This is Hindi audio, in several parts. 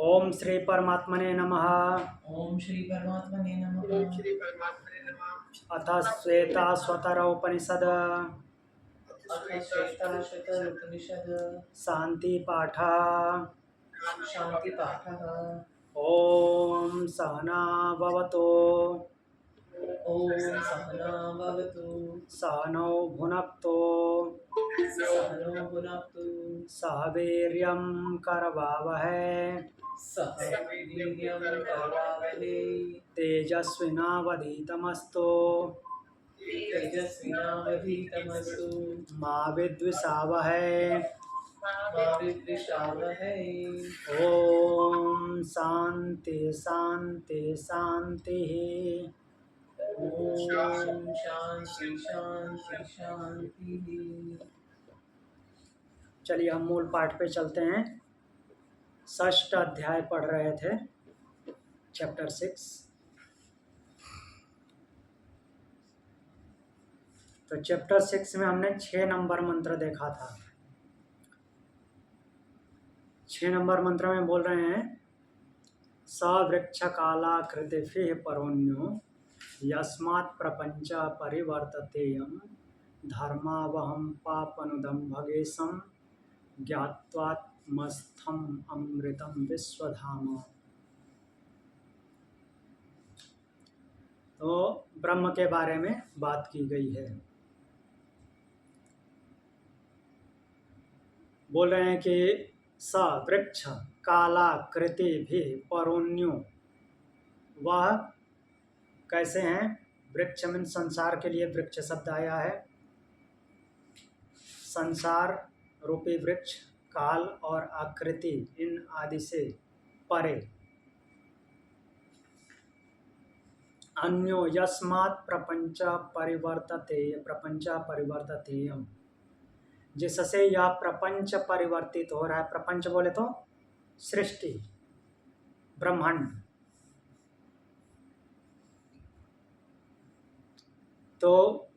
ओम श्री परमात्मने नमः। ओम श्री परमात्मने नमः। ओम श्री परमात्मने नमः। अथ श्वेताश्वतर उपनिषद अथ श्वेताश्वतर उपनिषद शांति पाठ। शांति पाठः। ओम सहना भवतु ओम सहना भवतु सहनौ भुनक्तु सहनो भुनक्तु सह वीर्यं करवावहै सह वीर्यं करवावहै तेजस्विनावधीतमस्तु तेजस्विनावधीतमस्तु मा विद्विषावहै। मा विद्विषावहै। ओम शांति शांति शांति। ओम शांति शांति शांति। चलिए हम मूल पाठ पे चलते हैं। षष्ठ अध्याय पढ़ रहे थे, चैप्टर 6। तो चैप्टर 6 में हमने 6 नंबर मंत्र देखा था। 6 नंबर मंत्र में बोल रहे हैं सवृक्ष कालाकृतिभिः परोन्यो यस्मात् प्रपंच परिवर्ततेयं धर्मावहं पापनुदं भगेशं ज्ञात्वात्मस्थम् अमृतं विश्वधाम। तो ब्रह्म के बारे में बात की गई है। बोल रहे हैं कि स वृक्ष कालाकृति भी परोन्यो, वह कैसे हैं। वृक्ष में संसार के लिए वृक्ष शब्द आया है। संसार रूपी वृक्ष काल और आकृति इन आदि से परे। अन्यो यस्मात् प्रपंच परिवर्ततेयम्, जिससे यह प्रपंच परिवर्तित हो रहा है। प्रपंच बोले तो सृष्टि, ब्रह्मांड। तो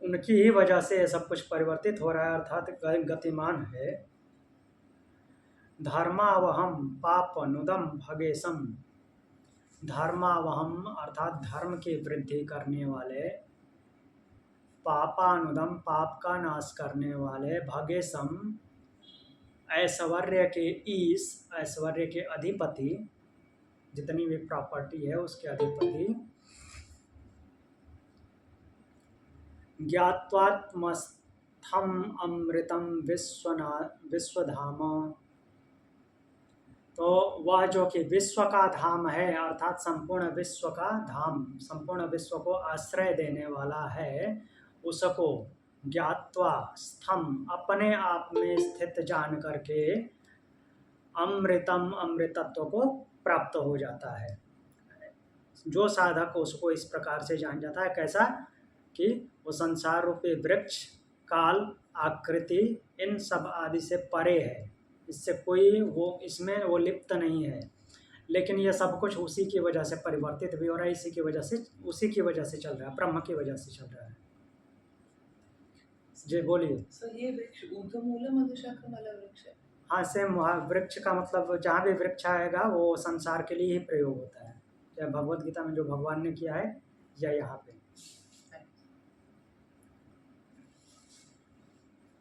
उनकी ही वजह से ये सब कुछ परिवर्तित हो रहा है, अर्थात गतिमान है। धर्मावहम पापनुदम भगेशम, धर्मावहम अर्थात धर्म की वृद्धि करने वाले, पापानुदम पाप का नाश करने वाले, भगेशम ऐश्वर्य के ईश, ऐश्वर्य के अधिपति, जितनी भी प्रॉपर्टी है उसके अधिपति, ज्ञात्वात्मस्थम अमृतम विश्वधाम। तो वह जो कि विश्व का धाम है, अर्थात संपूर्ण विश्व का धाम, संपूर्ण विश्व को आश्रय देने वाला है, उसको ज्ञात्वा स्थम अपने आप में स्थित जान करके अमृतम अमृतत्व को प्राप्त हो जाता है। जो साधक उसको इस प्रकार से जान जाता है, कैसा कि वो संसार रूपी वृक्ष काल आकृति इन सब आदि से परे है, इससे कोई वो इसमें वो लिप्त नहीं है, लेकिन ये सब कुछ उसी की वजह से परिवर्तित भी हो रहा है, इसी की वजह से, उसी की वजह से चल रहा है, ब्रह्म की वजह से चल रहा है। जी बोलिए। सर ये वृक्ष ऊर्ध्वमूलम अधोशाखम वाला वृक्ष है। हाँ, सेम वृक्ष का मतलब जहाँ भी वृक्ष आएगा वो संसार के लिए ही प्रयोग होता है, चाहे भगवत गीता में जो भगवान ने किया है या यहाँ पे।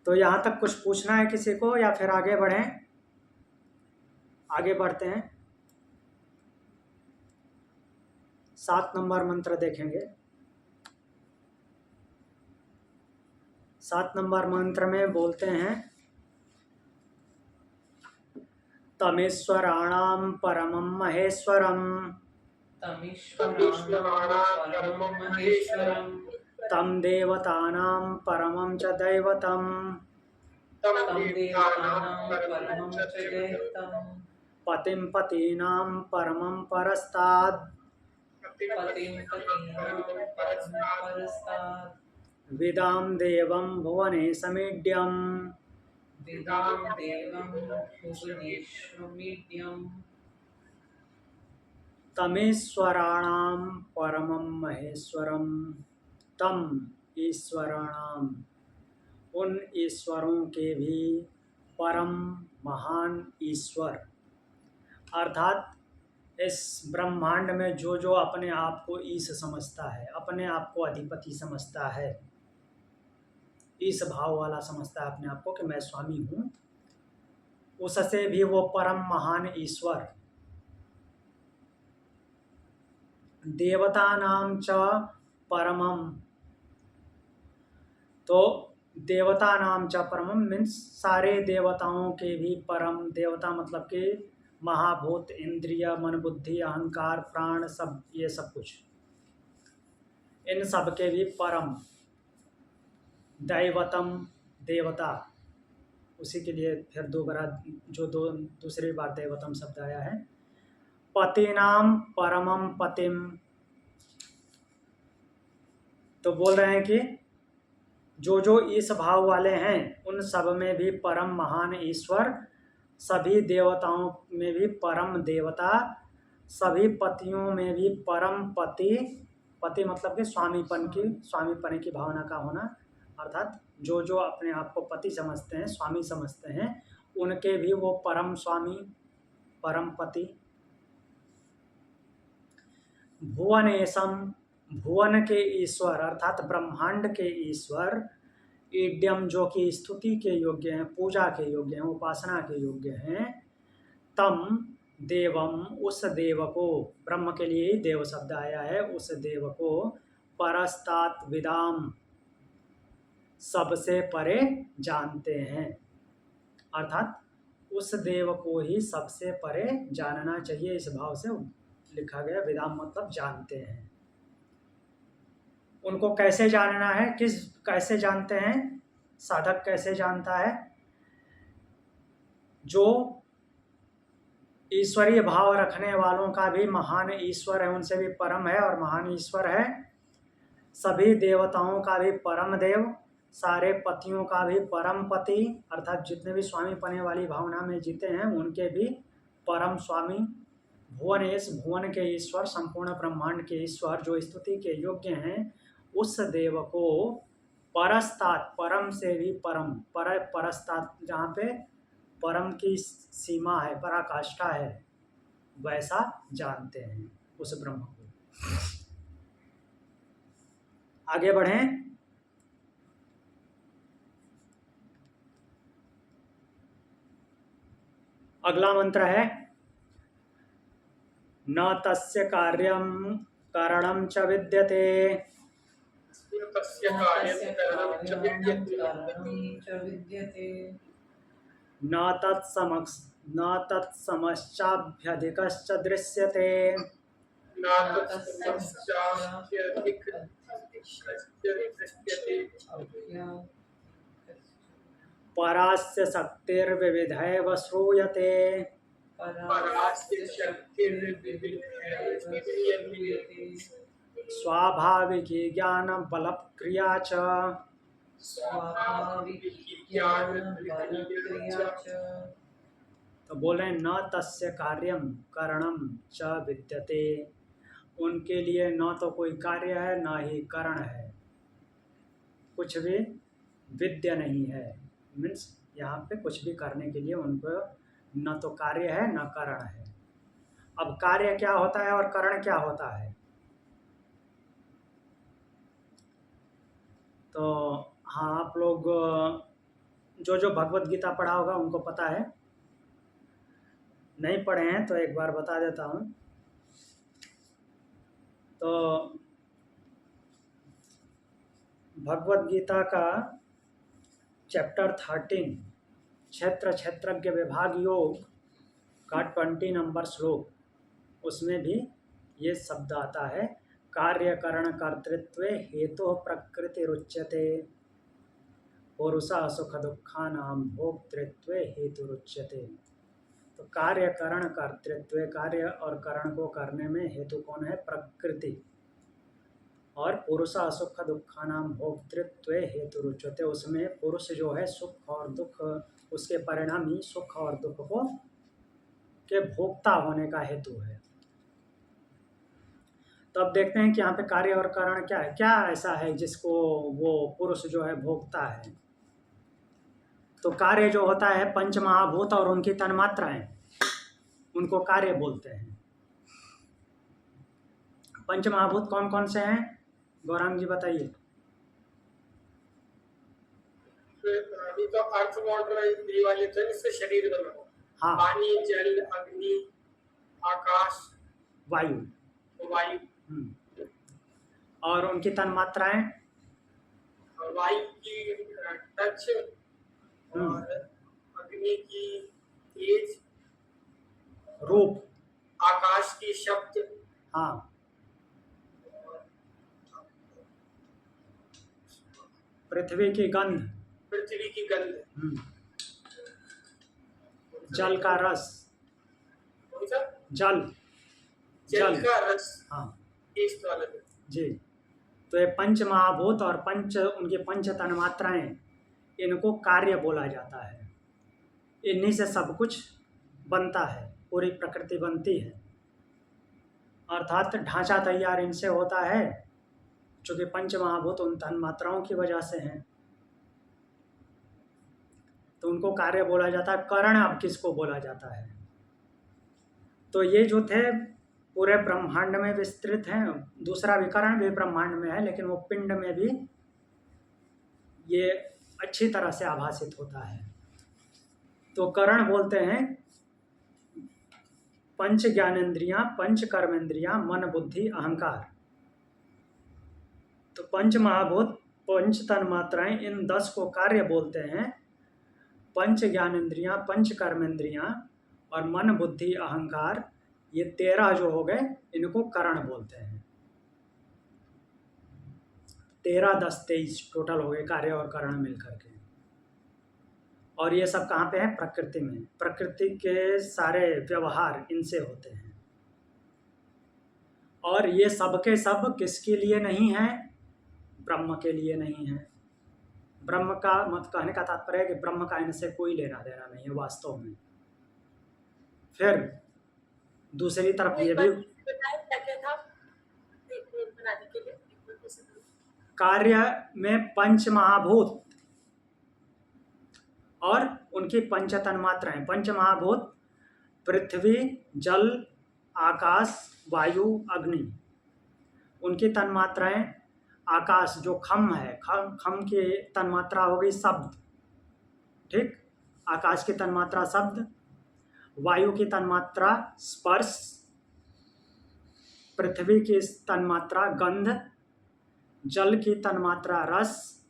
तो यहाँ तक कुछ पूछना है किसी को या फिर आगे बढ़ें? आगे बढ़ते हैं। 7 नंबर मंत्र देखेंगे। 7 नंबर मंत्र में बोलते हैं तमेश्वराणां परमं महेश्वरं, तमीश्वराणां परमं महेश्वरं, तं देवतानां परमं च दैवतं, तं देवतानां परमं च दैवतं, पतिं पतीनां परमं परस्ताद्, पतिं पतीनां परमं परस्तात्, विदां देवं भुवनेशमीड्यं, विदां देवं भुवनेश्वमीड्यं, तमेश्वराणां परमं महेश्वरं, तम ईश्वराणाम उन ईश्वरों के भी परम महान ईश्वर, अर्थात इस ब्रह्मांड में जो जो अपने आप को ईश समझता है, अपने आप को अधिपति समझता है, ईश भाव वाला समझता है अपने आप को कि मैं स्वामी हूँ, उससे भी वो परम महान ईश्वर देवतानां च परमम, तो देवतानां च परमम मीन्स सारे देवताओं के भी परम, देवता मतलब कि महाभूत, इंद्रिय, मन, बुद्धि, अहंकार, प्राण, सब ये सब कुछ, इन सब के भी परम दैवतम देवता, उसी के लिए फिर दूसरी बार देवतम शब्द आया है। पतिनाम परमम पतिम, तो बोल रहे हैं कि जो जो इस भाव वाले हैं उन सब में भी परम महान ईश्वर, सभी देवताओं में भी परम देवता, सभी पतियों में भी परम पति, पति मतलब कि स्वामीपन की भावना का होना, अर्थात जो जो अपने आप को पति समझते हैं, स्वामी समझते हैं, उनके भी वो परम स्वामी, परम पति। भुवनेशम, भुवन के ईश्वर अर्थात ब्रह्मांड के ईश्वर, ईड्यम जो कि स्तुति के योग्य हैं, पूजा के योग्य हैं, उपासना के योग्य हैं, तम देवम, उस देव को, ब्रह्म के लिए ही देव शब्द आया है, उस देव को परस्तात विदाम, सबसे परे जानते हैं, अर्थात उस देव को ही सबसे परे जानना चाहिए, इस भाव से लिखा गया। विदाम मतलब जानते हैं। उनको कैसे जानना है, कैसे जानते हैं, साधक कैसे जानता है? जो ईश्वरीय भाव रखने वालों का भी महान ईश्वर है, उनसे भी परम है और महान ईश्वर है, सभी देवताओं का भी परम देव, सारे पतियों का भी परम पति, अर्थात जितने भी स्वामी पने वाली भावना में जीते हैं उनके भी परम स्वामी, भुवनेश, भुवन के ईश्वर, संपूर्ण ब्रह्मांड के ईश्वर, जो स्तुति के योग्य हैं, उस देव को परस्तात, परम से भी परम, परस्तात जहाँ पे परम की सीमा है, पराकाष्ठा है, वैसा जानते हैं उस ब्रह्म को। आगे बढ़ें। अगला मंत्र है न तस्य कार्यं करणं च विद्यते, तस्य कार्यं करणं च विद्यते, न तत्समश्चाभ्यधिकश्च दृश्यते, न तत्समश्चाभ्यधिकश्च दृश्यते, परास्य शक्तिर्विविधैव श्रूयते, परास्य शक्तिर्विविधैव श्रूयते, स्वाभाविकी ज्ञान बलक्रिया च, स्वाभाविक ज्ञान बल क्रिया च। तो बोले न तस्य कार्यम करणम च विद्यते, उनके लिए न तो कोई कार्य है न ही करण है, कुछ भी विद्या नहीं है, मीन्स यहाँ पे कुछ भी करने के लिए उनको न तो कार्य है न करण है। अब कार्य क्या होता है और करण क्या होता है? तो हाँ, आप लोग जो जो भगवत गीता पढ़ा होगा उनको पता है, नहीं पढ़े हैं तो एक बार बता देता हूँ। तो भगवत गीता का चैप्टर 13 क्षेत्र क्षेत्रज्ञ विभाग योग का 20 नंबर श्लोक, उसमें भी ये शब्द आता है, कार्य करण कर्तृत्व हेतु प्रकृति रुच्यते, पुरुषा सुख दुखानाम भोक्तृत्व हेतु रुच्यते। तो कार्य करण कर्तृत्व, कार्य और करण को करने में हेतु कौन है? प्रकृति। और पुरुषा सुख दुखानाम भोक्तृत्व हेतु रुच्यते, उसमें पुरुष जो है सुख और दुख, उसके परिणामी सुख और दुख को के भोक्ता होने का हेतु है। तो अब देखते हैं कि यहाँ पे कार्य और कारण क्या है, क्या ऐसा है जिसको वो पुरुष जो है भोगता है। तो कार्य जो होता है पंच महाभूत और उनकी तन्मात्राएं, उनको कार्य बोलते हैं। पंच महाभूत कौन कौन से हैं, गौरांग जी बताइए। अभी तो अर्थ वाटर ये वाले थे, इससे शरीर बना। हाँ, पानी, जल, अग्नि, आकाश, वायु। वायु। और उनकी तन मात्राएं, वायु की टच, और अग्नि की तेज, रूप, आकाश की शब्द, हाँ, पृथ्वी की गंध, पृथ्वी की गंध, जल का रस, कौन सा? जल जल का रस, हाँ टेस्ट वाला जल। जी। तो ये पंच महाभूत और उनकी पंच तन मात्राएं, इनको कार्य बोला जाता है। इन्हीं से सब कुछ बनता है, पूरी प्रकृति बनती है, अर्थात ढांचा तैयार इनसे होता है, चूंकि पंच महाभूत उन तन मात्राओं की वजह से हैं, तो उनको कार्य बोला जाता है। करण अब किसको बोला जाता है, तो ये जो थे पूरे ब्रह्मांड में विस्तृत हैं। दूसरा विकरण भी ब्रह्मांड में है, लेकिन वो पिंड में भी ये अच्छी तरह से आभासित होता है। तो करण बोलते हैं पंच ज्ञानेंद्रियां, पंच कर्मेंद्रियां, मन, बुद्धि, अहंकार। तो पंच महाभूत, पंच तन मात्राएं, इन 10 को कार्य बोलते हैं। पंच ज्ञानेंद्रियां, पंच कर्मेंद्रियां और मन, बुद्धि, अहंकार, ये 13 जो हो गए, इनको करण बोलते हैं। 13, 10, 23 टोटल हो गए कार्य और करण मिलकर के। और ये सब कहाँ पे है, प्रकृति में। प्रकृति के सारे व्यवहार इनसे होते हैं। और ये सब के सब किसके लिए नहीं है, ब्रह्म के लिए नहीं है। ब्रह्म का मत कहने का तात्पर्य है कि ब्रह्म का इनसे कोई लेना देना नहीं है वास्तव में। फिर दूसरी तरफ ये भी कार्य में पंच महाभूत और उनकी पंच तन्मात्राएं। पंच महाभूत पृथ्वी, जल, आकाश, वायु, अग्नि, उनकी तन्मात्राएं। आकाश जो खम है, खम की तन्मात्रा हो गई शब्द, ठीक, आकाश की तन्मात्रा शब्द। वायु की तन्मात्रा स्पर्श, पृथ्वी की तन्मात्रा गंध, जल की तन्मात्रा रस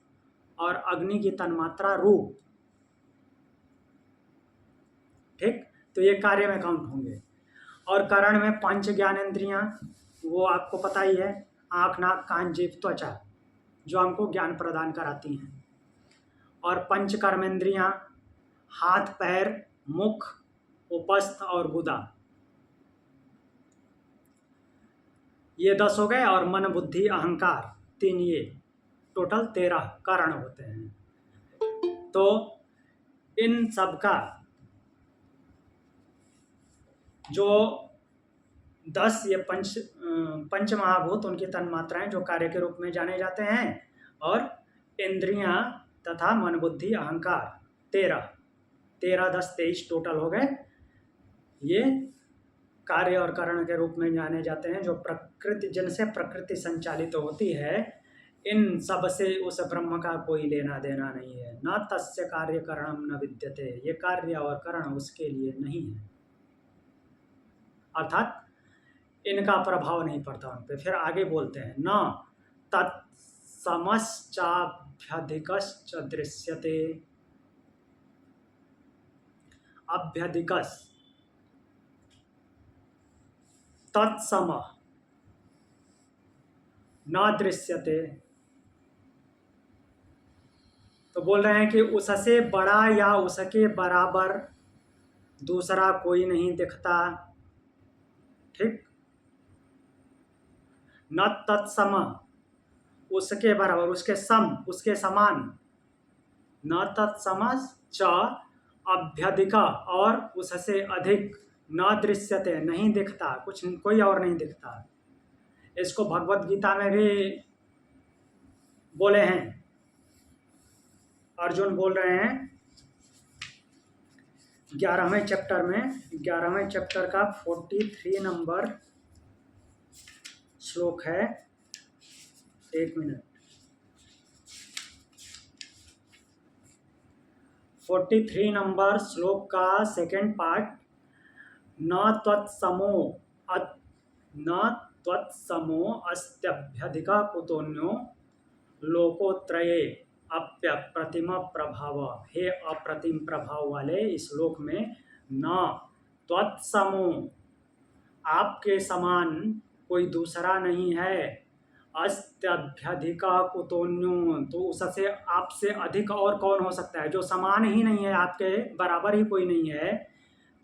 और अग्नि की तन्मात्रा रूप, ठीक। तो ये कार्य में काउंट होंगे। और करण में पंच ज्ञानेंद्रियां, वो आपको पता ही है, आँख, नाक, कान, जीभ, त्वचा, जो हमको ज्ञान प्रदान कराती हैं। और पंच कर्मेंद्रियां, हाथ, पैर, मुख, उपस्थ और गुदा, ये 10 हो गए। और मन, बुद्धि, अहंकार 3, ये टोटल 13 कारण होते हैं। तो इन सब का जो 10 ये पंच महाभूत, उनकी तन्मात्राएं जो कार्य के रूप में जाने जाते हैं, और इंद्रियां तथा मन, बुद्धि, अहंकार 13, 10, 23 टोटल हो गए। ये कार्य और कारण के रूप में जाने जाते हैं, जो प्रकृति, जिनसे प्रकृति संचालित होती है। इन सब से उस ब्रह्म का कोई लेना देना नहीं है। न तस्य कार्य करणम न विद्यते, ये कार्य और करण उसके लिए नहीं है, अर्थात इनका प्रभाव नहीं पड़ता उन पे। फिर आगे बोलते हैं, न तत्समश्चाभ्यधिकश्च दृश्यते। अभ्यधिकस, तत्सम, न दृश्यते। तो बोल रहे हैं कि उससे बड़ा या उसके बराबर दूसरा कोई नहीं दिखता, ठीक। न तत्सम, उसके बराबर, उसके सम, उसके समान। न तत्सम च अभ्यधिक, और उससे अधिक। न दृश्यते, नहीं दिखता, कुछ कोई और नहीं दिखता। इसको भगवत गीता में भी बोले हैं, अर्जुन बोल रहे हैं 11वें चैप्टर में, 11वें चैप्टर का 43 नंबर श्लोक है, 1 मिनट, 43 नंबर श्लोक का सेकंड पार्ट। न त्वत्समो अस्त्यभ्यधिका कुतोन्यो लोकोत्रये अप्यप्रतिम प्रभाव। हे अप्रतिम प्रभाव वाले इस श्लोक में न त्वत्समो, आपके समान कोई दूसरा नहीं है, अस्त्यभ्यधिका कुतोन्यो, तो उससे आपसे अधिक और कौन हो सकता है? जो समान ही नहीं है, आपके बराबर ही कोई नहीं है,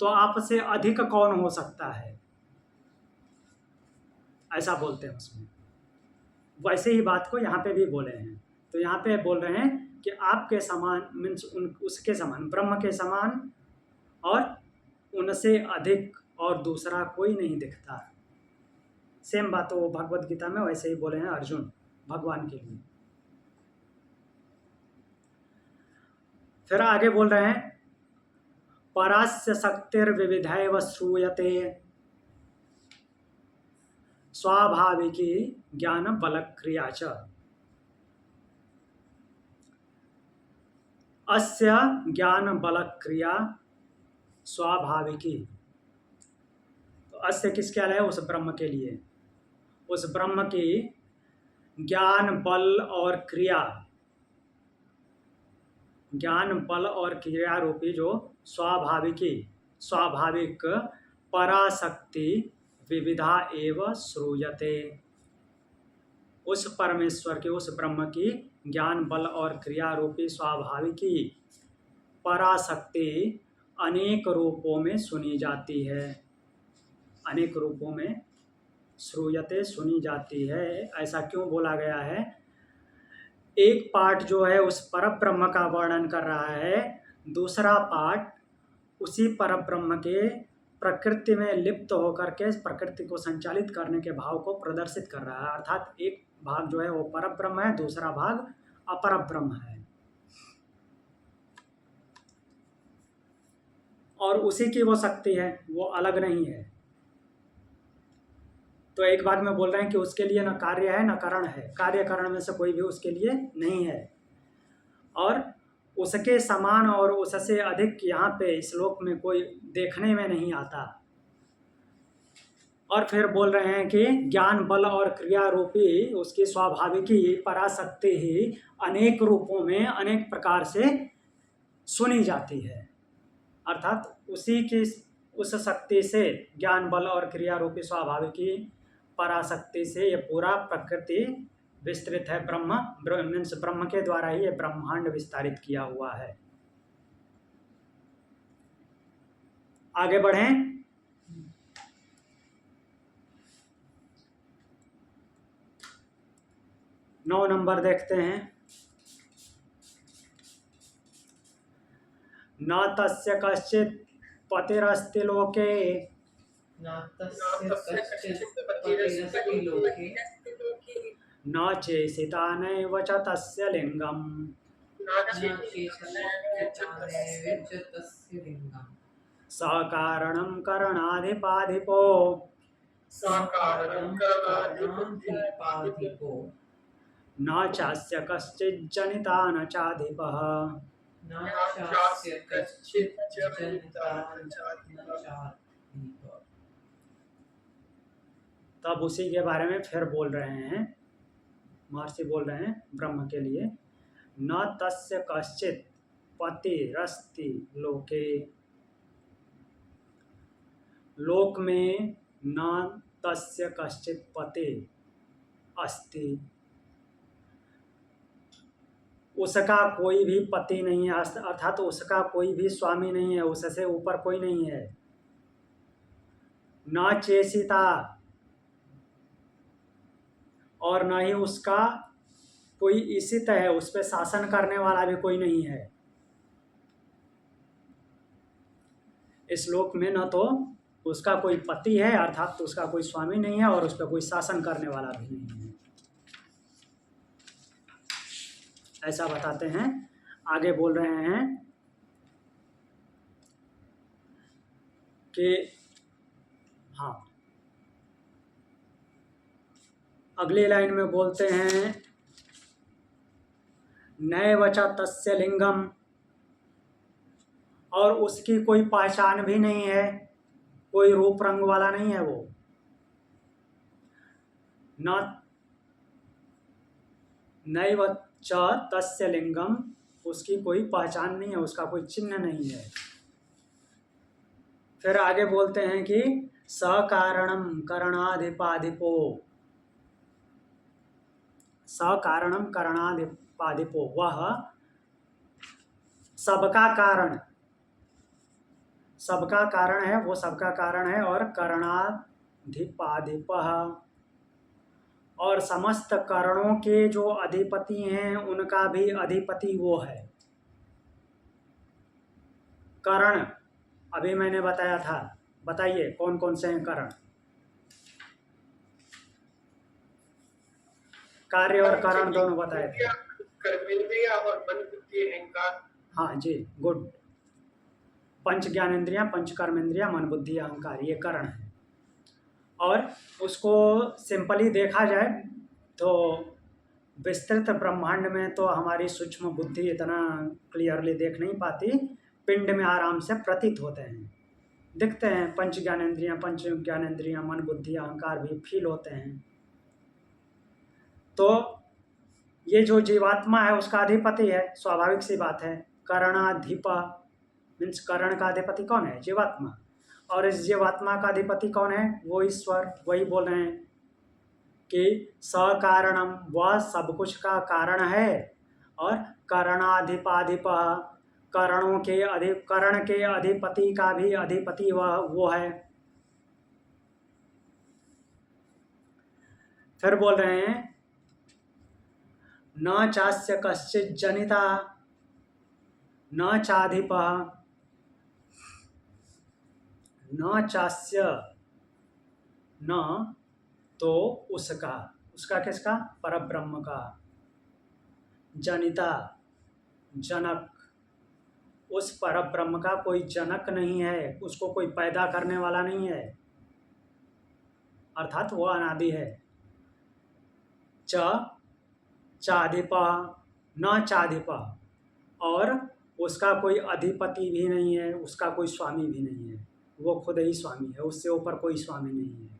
तो आपसे अधिक कौन हो सकता है? ऐसा बोलते हैं उसमें। वैसे ही बात को यहाँ पे भी बोले हैं। तो यहाँ पे बोल रहे हैं कि आपके समान मीन्स उसके समान, ब्रह्म के समान और उनसे अधिक और दूसरा कोई नहीं दिखता। सेम बात वो भगवत गीता में वैसे ही बोले हैं अर्जुन भगवान के लिए। फिर आगे बोल रहे हैं परास्य शक्तिर्विविधैव श्रूयते स्वाभाविकी ज्ञान बल क्रिया च। अस्य ज्ञान बल क्रिया स्वाभाविकी, तो अस्य किसके लिए है? उस ब्रह्म के लिए। उस ब्रह्म की ज्ञान बल और क्रिया, ज्ञान बल और क्रिया रूपी जो स्वाभाविकी, स्वाभाविक पराशक्ति विविधा एव श्रूयते, उस परमेश्वर के, उस ब्रह्म की ज्ञान बल और क्रिया रूपी स्वाभाविकी पराशक्ति अनेक रूपों में सुनी जाती है। अनेक रूपों में श्रूयते, सुनी जाती है। ऐसा क्यों बोला गया है? एक पार्ट जो है उस परब्रह्म का वर्णन कर रहा है, दूसरा पार्ट उसी परब्रह्म के प्रकृति में लिप्त होकर के प्रकृति को संचालित करने के भाव को प्रदर्शित कर रहा है। अर्थात एक भाग जो है वो परब्रह्म है, दूसरा भाग अपरब्रह्म है, और उसी की वो शक्ति है, वो अलग नहीं है। तो एक भाग में बोल रहे हैं कि उसके लिए न कार्य है न कारण है, कार्य कारण में से कोई भी उसके लिए नहीं है, और उसके समान और उससे अधिक यहाँ पे श्लोक में कोई देखने में नहीं आता। और फिर बोल रहे हैं कि ज्ञान बल और क्रिया रूपी उसकी स्वाभाविकी पराशक्ति ही अनेक रूपों में अनेक प्रकार से सुनी जाती है। अर्थात उसी की उस शक्ति से, ज्ञान बल और क्रिया रूपी स्वाभाविकी पराशक्ति से ये पूरा प्रकृति विस्तृत है। ब्रह्म के द्वारा ही ये ब्रह्मांड विस्तारित किया हुआ है। आगे बढ़ें। नौ नंबर देखते हैं। न तस्य कश्चित् पतिरस्ति लोके न कश्चित् पतिरस्ति लोके न चेसिता नैव च तस्य लिंगम् न चेतनैव च तस्य लिंगम् सकारणं करणाधिपाधिपो सकारणं करणाधिपाधिपो न चास्य कश्चित् जनिता न चाधिपः न चास्य कश्चित् जनिता न चाधिपः। तब उसी के बारे में फिर बोल रहे हैं, महर्षि बोल रहे हैं ब्रह्म के लिए। न तस्य कश्चित् पतिरस्ति लोके, लोक में न तस्य कश्चित् पति अस्ति, उसका कोई भी पति नहीं है, अर्थात उसका कोई भी स्वामी नहीं है, उससे ऊपर कोई नहीं है। न चेसिता, और न ही उसका कोई ईशित है, उस पर शासन करने वाला भी कोई नहीं है। इस श्लोक में न तो उसका कोई पति है, अर्थात तो उसका कोई स्वामी नहीं है, और उस पर कोई शासन करने वाला भी नहीं है। ऐसा बताते हैं। आगे बोल रहे हैं कि हाँ, अगली लाइन में बोलते हैं नैव च तस्य लिंगम, और उसकी कोई पहचान भी नहीं है, कोई रूप रंग वाला नहीं है वो। न नैव च तस्य लिंगम, उसकी कोई पहचान नहीं है, उसका कोई चिन्ह नहीं है। फिर आगे बोलते हैं कि सकारणम करणाधिपाधिपो, सकारणम करणाधिपाधिपो, वह सबका कारण, सबका कारण है, वो सबका कारण है। और करणाधिपाधिप, और समस्त करणों के जो अधिपति हैं उनका भी अधिपति वो है। करण अभी मैंने बताया था, बताइए कौन कौन से हैं करण? कार्य और कारण दोनों बताए थे। कर्मेंद्रिय और मन बुद्धि अहंकार। हाँ जी, गुड। पंच ज्ञानेंद्रियां, पंच कर्मेंद्रियां, मन बुद्धि अहंकार, ये करण है। और उसको सिंपली देखा जाए तो विस्तृत ब्रह्मांड में तो हमारी सूक्ष्म बुद्धि इतना क्लियरली देख नहीं पाती, पिंड में आराम से प्रतीत होते हैं, दिखते हैं। पंच ज्ञानेंद्रियां, मन बुद्धि अहंकार भी फील होते हैं। तो ये जो जीवात्मा है उसका अधिपति है, स्वाभाविक सी बात है। करणाधिप मीन्स करण का अधिपति कौन है? जीवात्मा। और इस जीवात्मा का अधिपति कौन है? वो ईश्वर। वही बोल रहे हैं कि सकारणम, वह सब कुछ का कारण है। और करणाधिपाधिप, करणों के करण के अधिपति का भी अधिपति वह वो है। फिर बोल रहे हैं न चास्य कश्चित जनिता न चाधिप, न चास्य, न तो उसका, उसका किसका? परब्रह्म का। जनिता, जनक, उस परब्रह्म का कोई जनक नहीं है, उसको कोई पैदा करने वाला नहीं है, अर्थात वो अनादि है। चाधिप, न चाधिप, और उसका कोई अधिपति भी नहीं है, उसका कोई स्वामी भी नहीं है, वो खुद ही स्वामी है, उससे ऊपर कोई स्वामी नहीं है।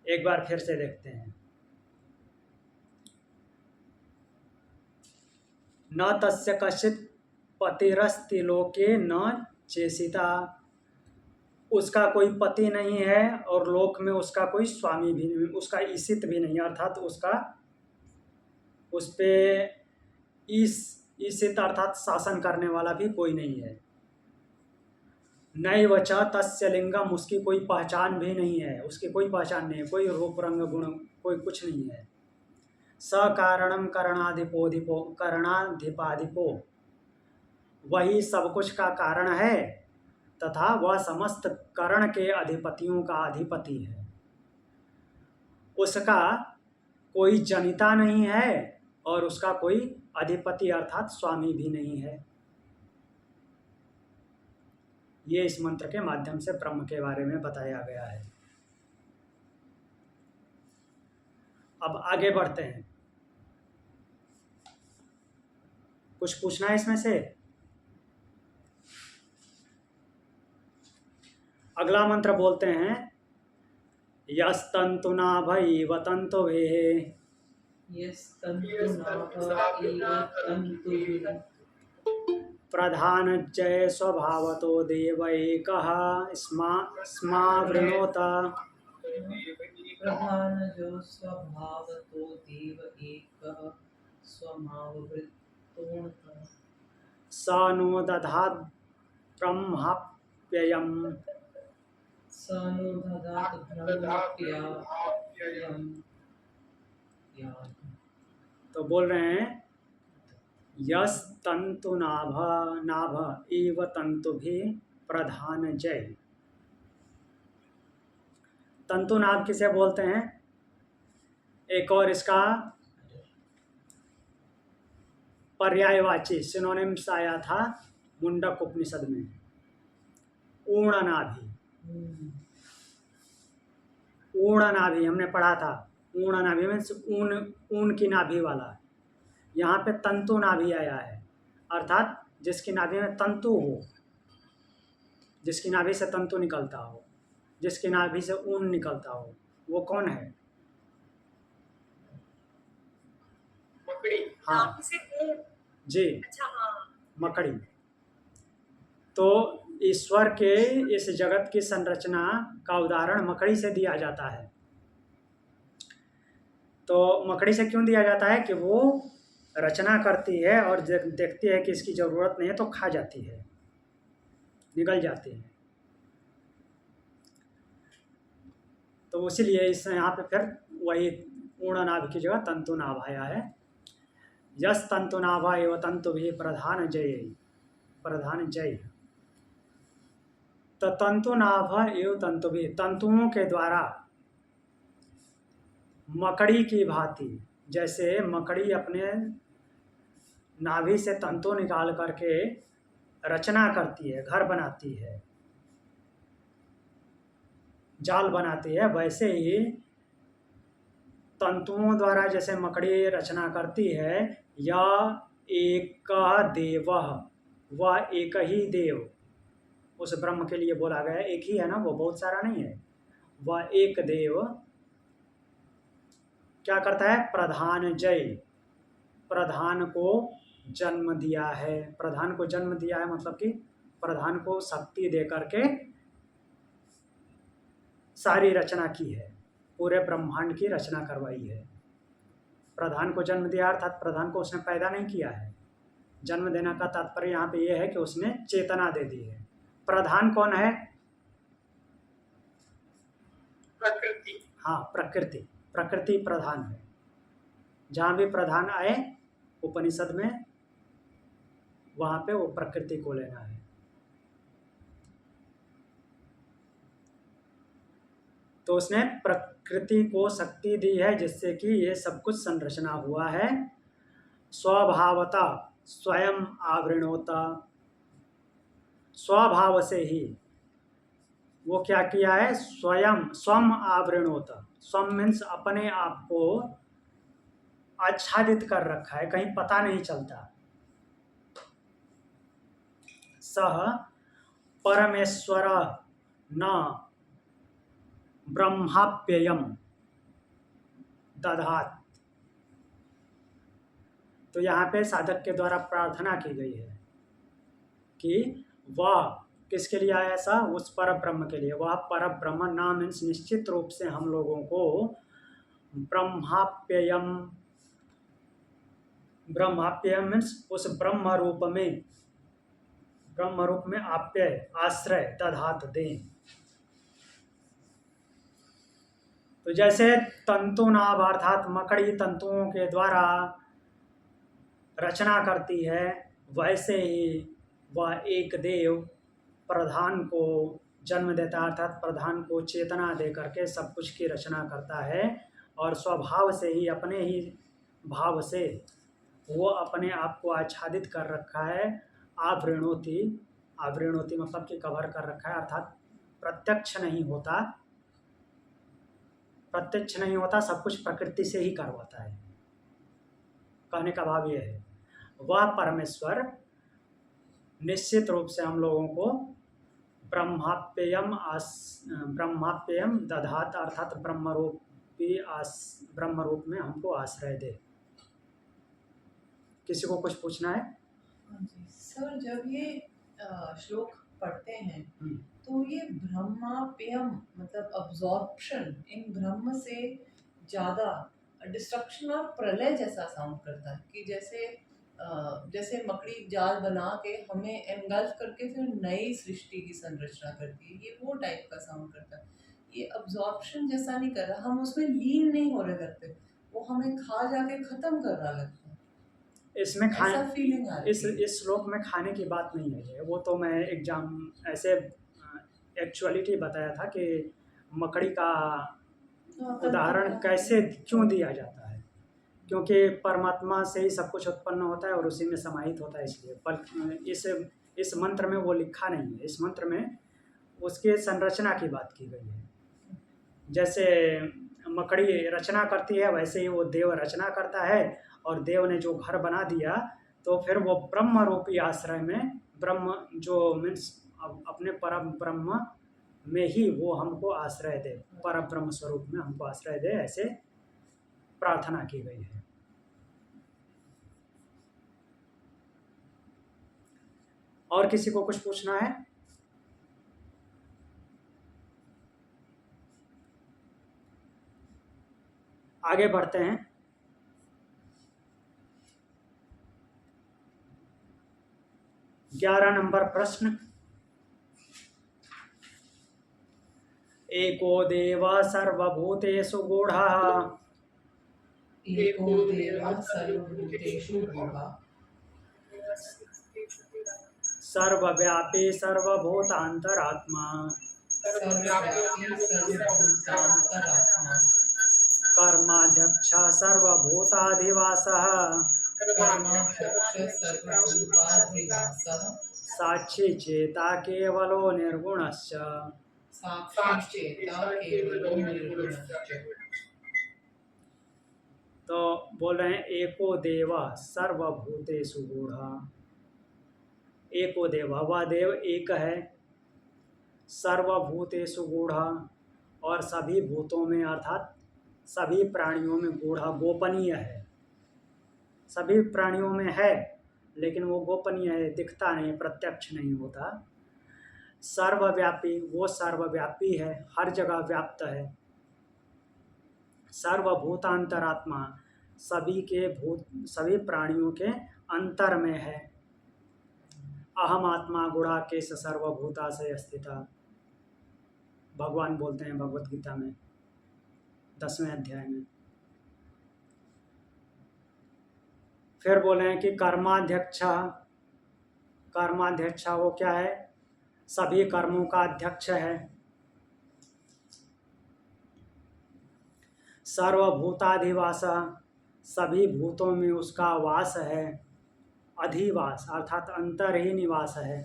एक बार फिर से देखते हैं। न तस्य कश्चित पतिरस्ति लोके न चेसिता, उसका कोई पति नहीं है और लोक में उसका कोई स्वामी भी नहीं, उसका ईशित भी नहीं, अर्थात उसका उस पे ईशित अर्थात शासन करने वाला भी कोई नहीं है। नैव च तस्य लिंगम, उसकी कोई पहचान भी नहीं है, उसकी कोई पहचान नहीं है, कोई रूप रंग गुण कोई कुछ नहीं है। सकारणम करणाधिपाधिपो, वही सब कुछ का कारण है तथा वह समस्त करण के अधिपतियों का अधिपति है। उसका कोई जनिता नहीं है और उसका कोई अधिपति अर्थात स्वामी भी नहीं है। ये इस मंत्र के माध्यम से ब्रह्म के बारे में बताया गया है। अब आगे बढ़ते हैं। कुछ पूछना है इसमें से? अगला मंत्र बोलते हैं यस्तंतुनाभैव तन्तुभिः प्रधानज्जय स्वभावतो देवैकः स्मावृणोत। प्रधानजो स्वभावतो देव एकः स्वमावृतोऽन्तः। स नो दधात् ब्रह्माप्ययम्। स नो दधात् ब्रह्माप्ययम्। तो बोल रहे हैं यस तंतु नाभ एव तंतुभिः प्रधानजय। तंतुनाभ किसे बोलते हैं? एक और इसका पर्यायवाची सिनोनिम्स आया था मुंडक उपनिषद में, ऊर्णनाभि। ऊण नाभि हमने पढ़ा था, ऊण नाभि मीन्स ऊन, ऊन की नाभि वाला। यहाँ पे तंतु नाभि आया है, अर्थात जिसकी नाभि में तंतु हो, जिसकी नाभि से तंतु निकलता हो, जिसकी नाभि से ऊन निकलता हो, वो कौन है? मकड़ी। हाँ नाभि से ऊन। जी, अच्छा हाँ। मकड़ी। तो ईश्वर के इस जगत की संरचना का उदाहरण मकड़ी से दिया जाता है। तो मकड़ी से क्यों दिया जाता है? कि वो रचना करती है और देखती है कि इसकी ज़रूरत नहीं है तो खा जाती है, निगल जाती है। तो इसीलिए इस यहाँ पे फिर वही ऊर्णनाभ की जगह तंतुनाभ आया है। यस तंतुनाभा एवं तंतु भी प्रधान जय। तो तंतुनाभ एवं तंतु भी, तंतुओं के द्वारा मकड़ी की भांति, जैसे मकड़ी अपने नाभि से तंतु निकाल करके रचना करती है, घर बनाती है, जाल बनाती है, वैसे ही तंतुओं द्वारा जैसे मकड़ी रचना करती है, या एक देव, वह एक ही देव उस ब्रह्म के लिए बोला गया है। एक ही है ना, वो बहुत सारा नहीं है। वह एक देव क्या करता है? प्रधान जय, प्रधान को जन्म दिया है। प्रधान को जन्म दिया है मतलब कि प्रधान को शक्ति दे करके सारी रचना की है, पूरे ब्रह्मांड की रचना करवाई है। प्रधान को जन्म दिया अर्थात प्रधान को उसने पैदा नहीं किया है। जन्म देना का तात्पर्य यहाँ पे यह है कि उसने चेतना दे दी है। प्रधान कौन है? प्रकृति। हाँ, प्रकृति। प्रकृति प्रधान है। जहाँ भी प्रधान आए उपनिषद में, वहाँ पे वो प्रकृति को लेना है। तो उसने प्रकृति को शक्ति दी है जिससे कि ये सब कुछ संरचना हुआ है। स्वभावता स्वयं आवृणोता, स्वभाव से ही वो क्या किया है? स्वम आवृणोता। स्वम मीन्स अपने आप को आच्छादित कर रखा है, कहीं पता नहीं चलता। सह परमेश्वर न ब्रह्माप्ययम दधात। तो यहाँ पे साधक के द्वारा प्रार्थना की गई है कि वह किसके लिए आया? ऐसा उस पर ब्रह्म के लिए। वह पर ब्रह्म नाम मीन्स निश्चित रूप से हम लोगों को ब्रह्माप्ययम, ब्रह्माप्ययम मीन्स उस ब्रह्म रूप में आप्यय आश्रय दधात दें। तो जैसे तंतुनाभ अर्थात मकड़ी तंतुओं के द्वारा रचना करती है, वैसे ही वह एक देव प्रधान को जन्म देता है, अर्थात प्रधान को चेतना दे करके सब कुछ की रचना करता है। और स्वभाव से ही, अपने ही भाव से वो अपने आप को आच्छादित कर रखा है। आवृणोति, आवृणोति मतलब कि कवर कर रखा है, अर्थात प्रत्यक्ष नहीं होता, प्रत्यक्ष नहीं होता, सब कुछ प्रकृति से ही करवाता है। कहने का भाव यह है, वह परमेश्वर निश्चित रूप से हम लोगों को ब्रह्माप्ययम दधात, अर्थात ब्रह्म रूप में हमको आश्रय दे। किसी को कुछ पूछना है? हाँ जी सर, जब ये श्लोक पढ़ते हैं हम्म। तो ये ब्रह्माप्ययम मतलब अब्जॉर्प्शन इन ब्रह्म से ज्यादा डिस्ट्रक्शन और प्रलय जैसा साउंड करता है कि जैसे मकड़ी जाल बना के हमें एनगल्फ करके फिर नई सृष्टि की संरचना करती है, ये वो टाइप का साउंड करता है। ये अब्जॉर्प्शन जैसा नहीं कर रहा, हम उसमें लीन नहीं हो रहे करते, वो हमें खा जाके खत्म कर रहा लगता है। इसमें खाने, ऐसा फीलिंग आ रही है। इस श्लोक में खाने की बात नहीं है। वो तो मैं एग्जाम ऐसे एक्चुअलिटी बताया था कि मकड़ी का उदाहरण कैसे क्यों दिया जाता है, क्योंकि परमात्मा से ही सब कुछ उत्पन्न होता है और उसी में समाहित होता है, इसलिए। पर इस मंत्र में वो लिखा नहीं है। इस मंत्र में उसके संरचना की बात की गई है। जैसे मकड़ी रचना करती है वैसे ही वो देव रचना करता है, और देव ने जो घर बना दिया तो फिर वो ब्रह्म रूपी आश्रय में, ब्रह्म जो मीन्स अपने परम ब्रह्म में ही वो हमको आश्रय दे, पर ब्रह्म स्वरूप में हमको आश्रय दे, ऐसे प्रार्थना की गई है। और किसी को कुछ पूछना है? आगे बढ़ते हैं। 11 नंबर प्रश्न। एको देव सर्वभूतेषु गूढ़ः एको देवः सर्वभूतेषु गूढ़ः सर्वव्यापी सर्वभूतान्तरात्मा सर्वव्यापी सर्वभूतान्तरात्मा कर्माध्यक्षः सर्वभूताधिवासः कर्माध्यक्ष सर्वभूताधिवासः साक्षी चेता केवलो निर्गुणश्च। साक्षी चेता केवलो निर्गुणश्च। तो बोल रहे हैं एको देव सर्वभूतेषु गूढ़ः। एको देव, वह देव एक है, सर्वभूतेषु गूढ़ः, और सभी भूतों में अर्थात सभी प्राणियों में गूढ़ः गोपनीय है। सभी प्राणियों में है लेकिन वो गोपनीय है, दिखता नहीं, प्रत्यक्ष नहीं होता। सर्वव्यापी, वो सर्वव्यापी है, हर जगह व्याप्त है। सर्वभूतांतरात्मा, सभी के भूत, सभी प्राणियों के अंतर में है। अहम आत्मा गुणाकेश सर्वभूता से स्थिता, भगवान बोलते हैं भगवत गीता में 10वें अध्याय में। फिर बोले हैं कि कर्माध्यक्ष, कर्माध्यक्ष वो क्या है? सभी कर्मों का अध्यक्ष है। सर्वभूताधिवास, सभी भूतों में उसका वास है। अधिवास अर्थात अंतर ही निवास है।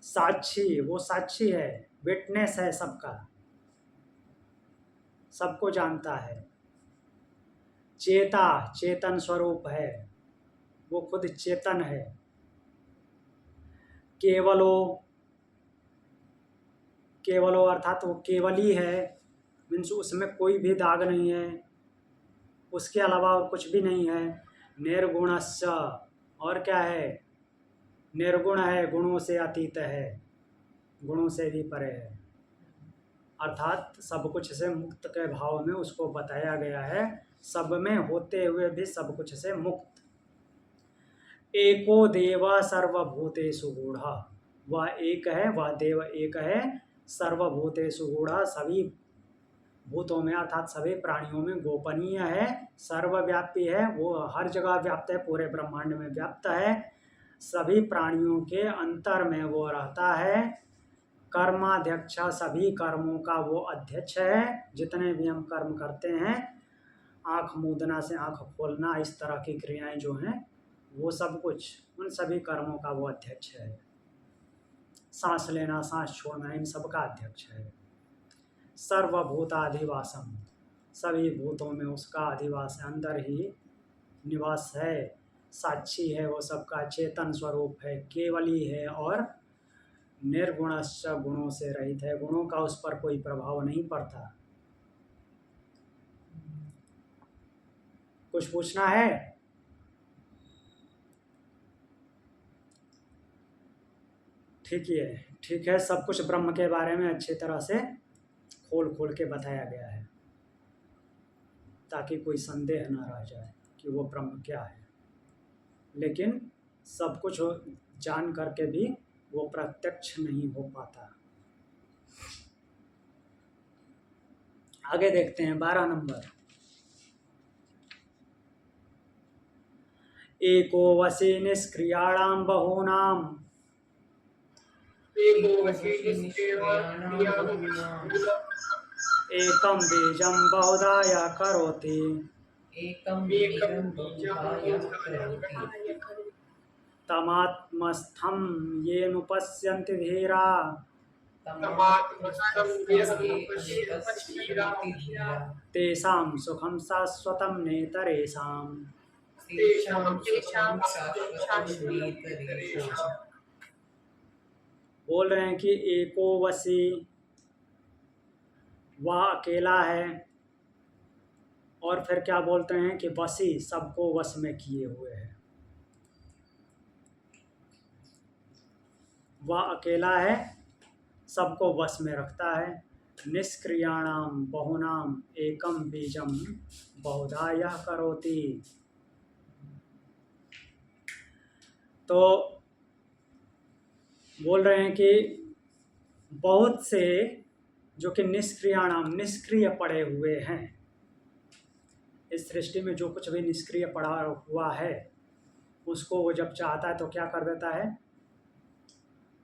साक्षी, वो साक्षी है, विटनेस है सबका, सबको जानता है। चेता, चेतन स्वरूप है, वो खुद चेतन है। केवलो, केवलो अर्थात वो केवली है, मीन्स उसमें कोई भी दाग नहीं है, उसके अलावा और कुछ भी नहीं है। निर्गुणस्य, और क्या है? निर्गुण है, गुणों से अतीत है, गुणों से भी परे है, अर्थात सब कुछ से मुक्त के भाव में उसको बताया गया है, सब में होते हुए भी सब कुछ से मुक्त। एको देव सर्वभूतेषु गूढ़ः, वह एक है, वह देव एक है, सर्वभूतेषु गूढ़ः, सभी भूतों में अर्थात सभी प्राणियों में गोपनीय है, सर्वव्यापी है, वो हर जगह व्याप्त है, पूरे ब्रह्मांड में व्याप्त है, सभी प्राणियों के अंतर में वो रहता है। कर्माध्यक्ष, सभी कर्मों का वो अध्यक्ष है। जितने भी हम कर्म करते हैं, आँख मूंदना से आँख खोलना, इस तरह की क्रियाएं जो हैं, वो सब कुछ, उन सभी कर्मों का वो अध्यक्ष है। सांस लेना, सांस छोड़ना, इन सब का अध्यक्ष है। सर्वभूताधिवासम, सभी भूतों में उसका अधिवास है, अंदर ही निवास है। साक्षी है, वो सबका चेतन स्वरूप है, केवली है, और निर्गुणश्च, गुणों से रहित है, गुणों का उस पर कोई प्रभाव नहीं पड़ता। कुछ पूछना है? ठीक है, सब कुछ ब्रह्म के बारे में अच्छी तरह से खोल खोल के बताया गया है, ताकि कोई संदेह न रह जाए कि वो ब्रह्म क्या है। लेकिन सब कुछ जान करके भी वो प्रत्यक्ष नहीं हो पाता। आगे देखते हैं 12 नंबर। एको वशी निष्क्रियाणां बहूनां एकं बीजं बहुधाय करोति। तमात्मस्थं येनुपश्यन्ति धीरा तमात्मस्थं ये वेदमुपश्येत अनुपश्यन्ति धीरा तेषां सुखं शाश्वतं नेतरेषाम्। तेषां सुखं शाश्वतं नेतरेषाम्। बोल रहे हैं कि एको वशी, वह अकेला है, और फिर क्या बोलते हैं कि वशी सबको वश में किए हुए है। वह अकेला है, सबको वश में रखता है। निष्क्रियाणाम बहुनाम एकम बीजम बहुधा यह करोति। तो बोल रहे हैं कि बहुत से जो कि निष्क्रियाणाम निष्क्रिय पड़े हुए हैं, इस सृष्टि में जो कुछ भी निष्क्रिय पड़ा हुआ है उसको वो जब चाहता है तो क्या कर देता है,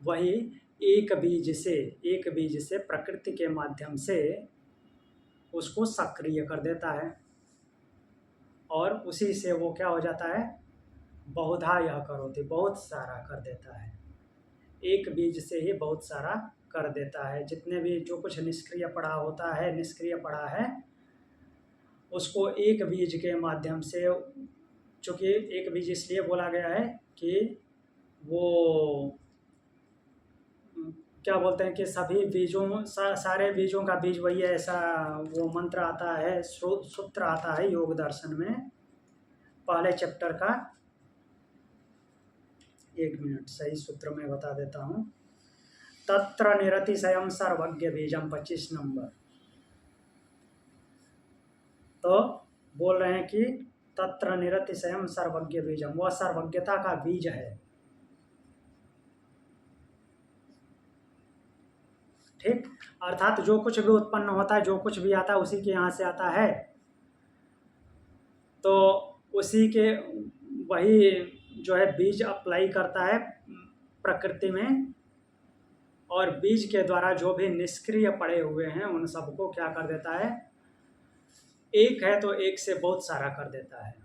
वही एक बीज से प्रकृति के माध्यम से उसको सक्रिय कर देता है, और उसी से वो क्या हो जाता है, बहुधा यह करोति, बहुत सारा कर देता है। एक बीज से ही बहुत सारा कर देता है। जितने भी जो कुछ निष्क्रिय पड़ा होता है, निष्क्रिय पड़ा है, उसको एक बीज के माध्यम से, चूँकि एक बीज इसलिए बोला गया है कि वो क्या बोलते हैं कि सभी बीजों सारे बीजों का बीज वही है, ऐसा वो मंत्र आता है, सूत्र आता है योग दर्शन में, पहले चैप्टर का। एक मिनट, सही सूत्र में बता देता हूँ। तत्र निरतिशयम सर्वज्ञ बीजम, 25 नंबर। तो बोल रहे हैं कि तत्र निरतिशयम सर्वज्ञ बीजम, वह सर्वज्ञता का बीज है। ठीक, अर्थात जो कुछ भी उत्पन्न होता है, जो कुछ भी आता है, उसी के यहाँ से आता है। तो उसी के वही जो है बीज अप्लाई करता है प्रकृति में, और बीज के द्वारा जो भी निष्क्रिय पड़े हुए हैं उन सबको क्या कर देता है, एक है तो एक से बहुत सारा कर देता है।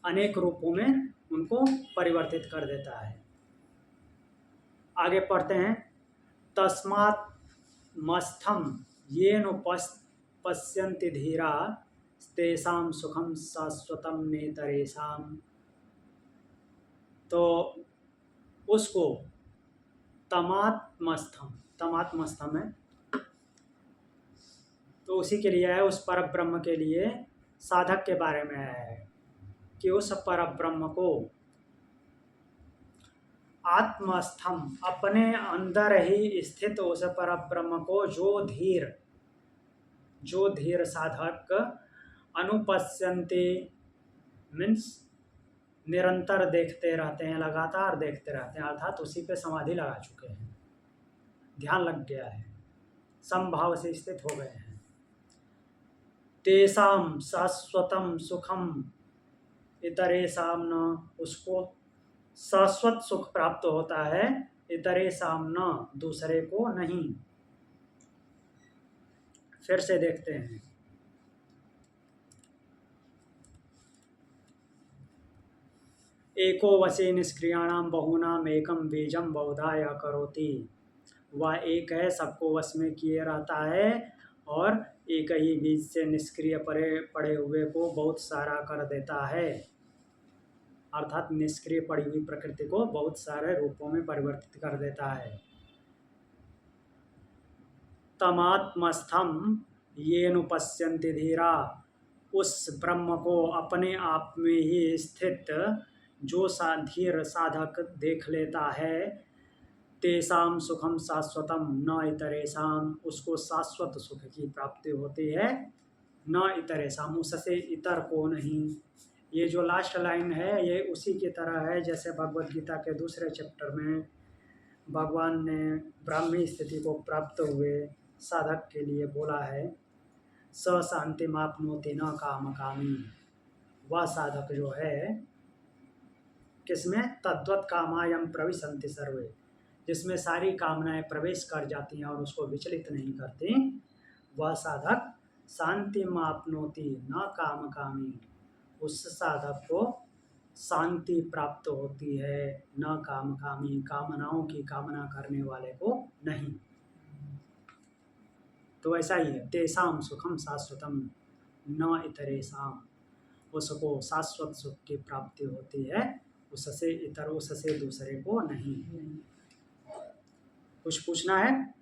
अनेक रूपों में उनको परिवर्तित कर देता है। आगे पढ़ते हैं। तस्मात् मस्थम येन पश्यन्ति धीरा तेषां सुखम शाश्वतम नेतरेषाम्। तो उसको तमात्मस्थम है, तो उसी के लिए है, उस पर ब्रह्म के लिए साधक के बारे में है कि उस पर ब्रह्म को आत्मस्थम, अपने अंदर ही स्थित उस पर ब्रह्म को जो धीर साधक अनुपश्यन्ते मीन्स निरंतर देखते रहते हैं, लगातार देखते रहते हैं, अर्थात उसी पे समाधि लगा चुके हैं, ध्यान लग गया है, समभाव से स्थित हो गए हैं। तेषां शाश्वतम सुखम इतरेषां न, उसको शाश्वत सुख प्राप्त होता है, इतरेषां न, दूसरे को नहीं। फिर से देखते हैं। एको वशी निष्क्रियाणाम बहुनाम एकम बीजम बहुधा यह करोति। वह एक है, सबको वश में किए रहता है, और एक ही बीज से निष्क्रिय पड़े हुए को बहुत सारा कर देता है, अर्थात निष्क्रिय पड़ी हुई प्रकृति को बहुत सारे रूपों में परिवर्तित कर देता है। तमात्मस्थम येन पश्यन्ति धीरा, उस ब्रह्म को अपने आप में ही स्थित जो धीर साधक देख लेता है, तेषां सुखम शाश्वतम न इतरेषां, उसको शाश्वत सुख की प्राप्ति होती है, न इतरेषां, उससे इतर को नहीं। ये जो लास्ट लाइन है ये उसी की तरह है जैसे भगवद गीता के दूसरे चैप्टर में भगवान ने ब्राह्मी स्थिति को प्राप्त हुए साधक के लिए बोला है, स शांतिमाप्नोति न कामकामी। वह साधक जो है किसमें, तद्वत् कामायम प्रविशन्ति सर्वे, जिसमें सारी कामनाएं प्रवेश कर जाती हैं और उसको विचलित नहीं करती, वह साधक शांतिमाप्नोति न कामकामी, उस साधक को शांति प्राप्त होती है, न कामकामी, कामनाओं की कामना करने वाले को नहीं। तो ऐसा ही है, तेषाम सुखम शाश्वतम न इतरेषाम, उसको शाश्वत सुख की प्राप्ति होती है उससे इतर, उससे दूसरे को नहीं। कुछ पूछना है?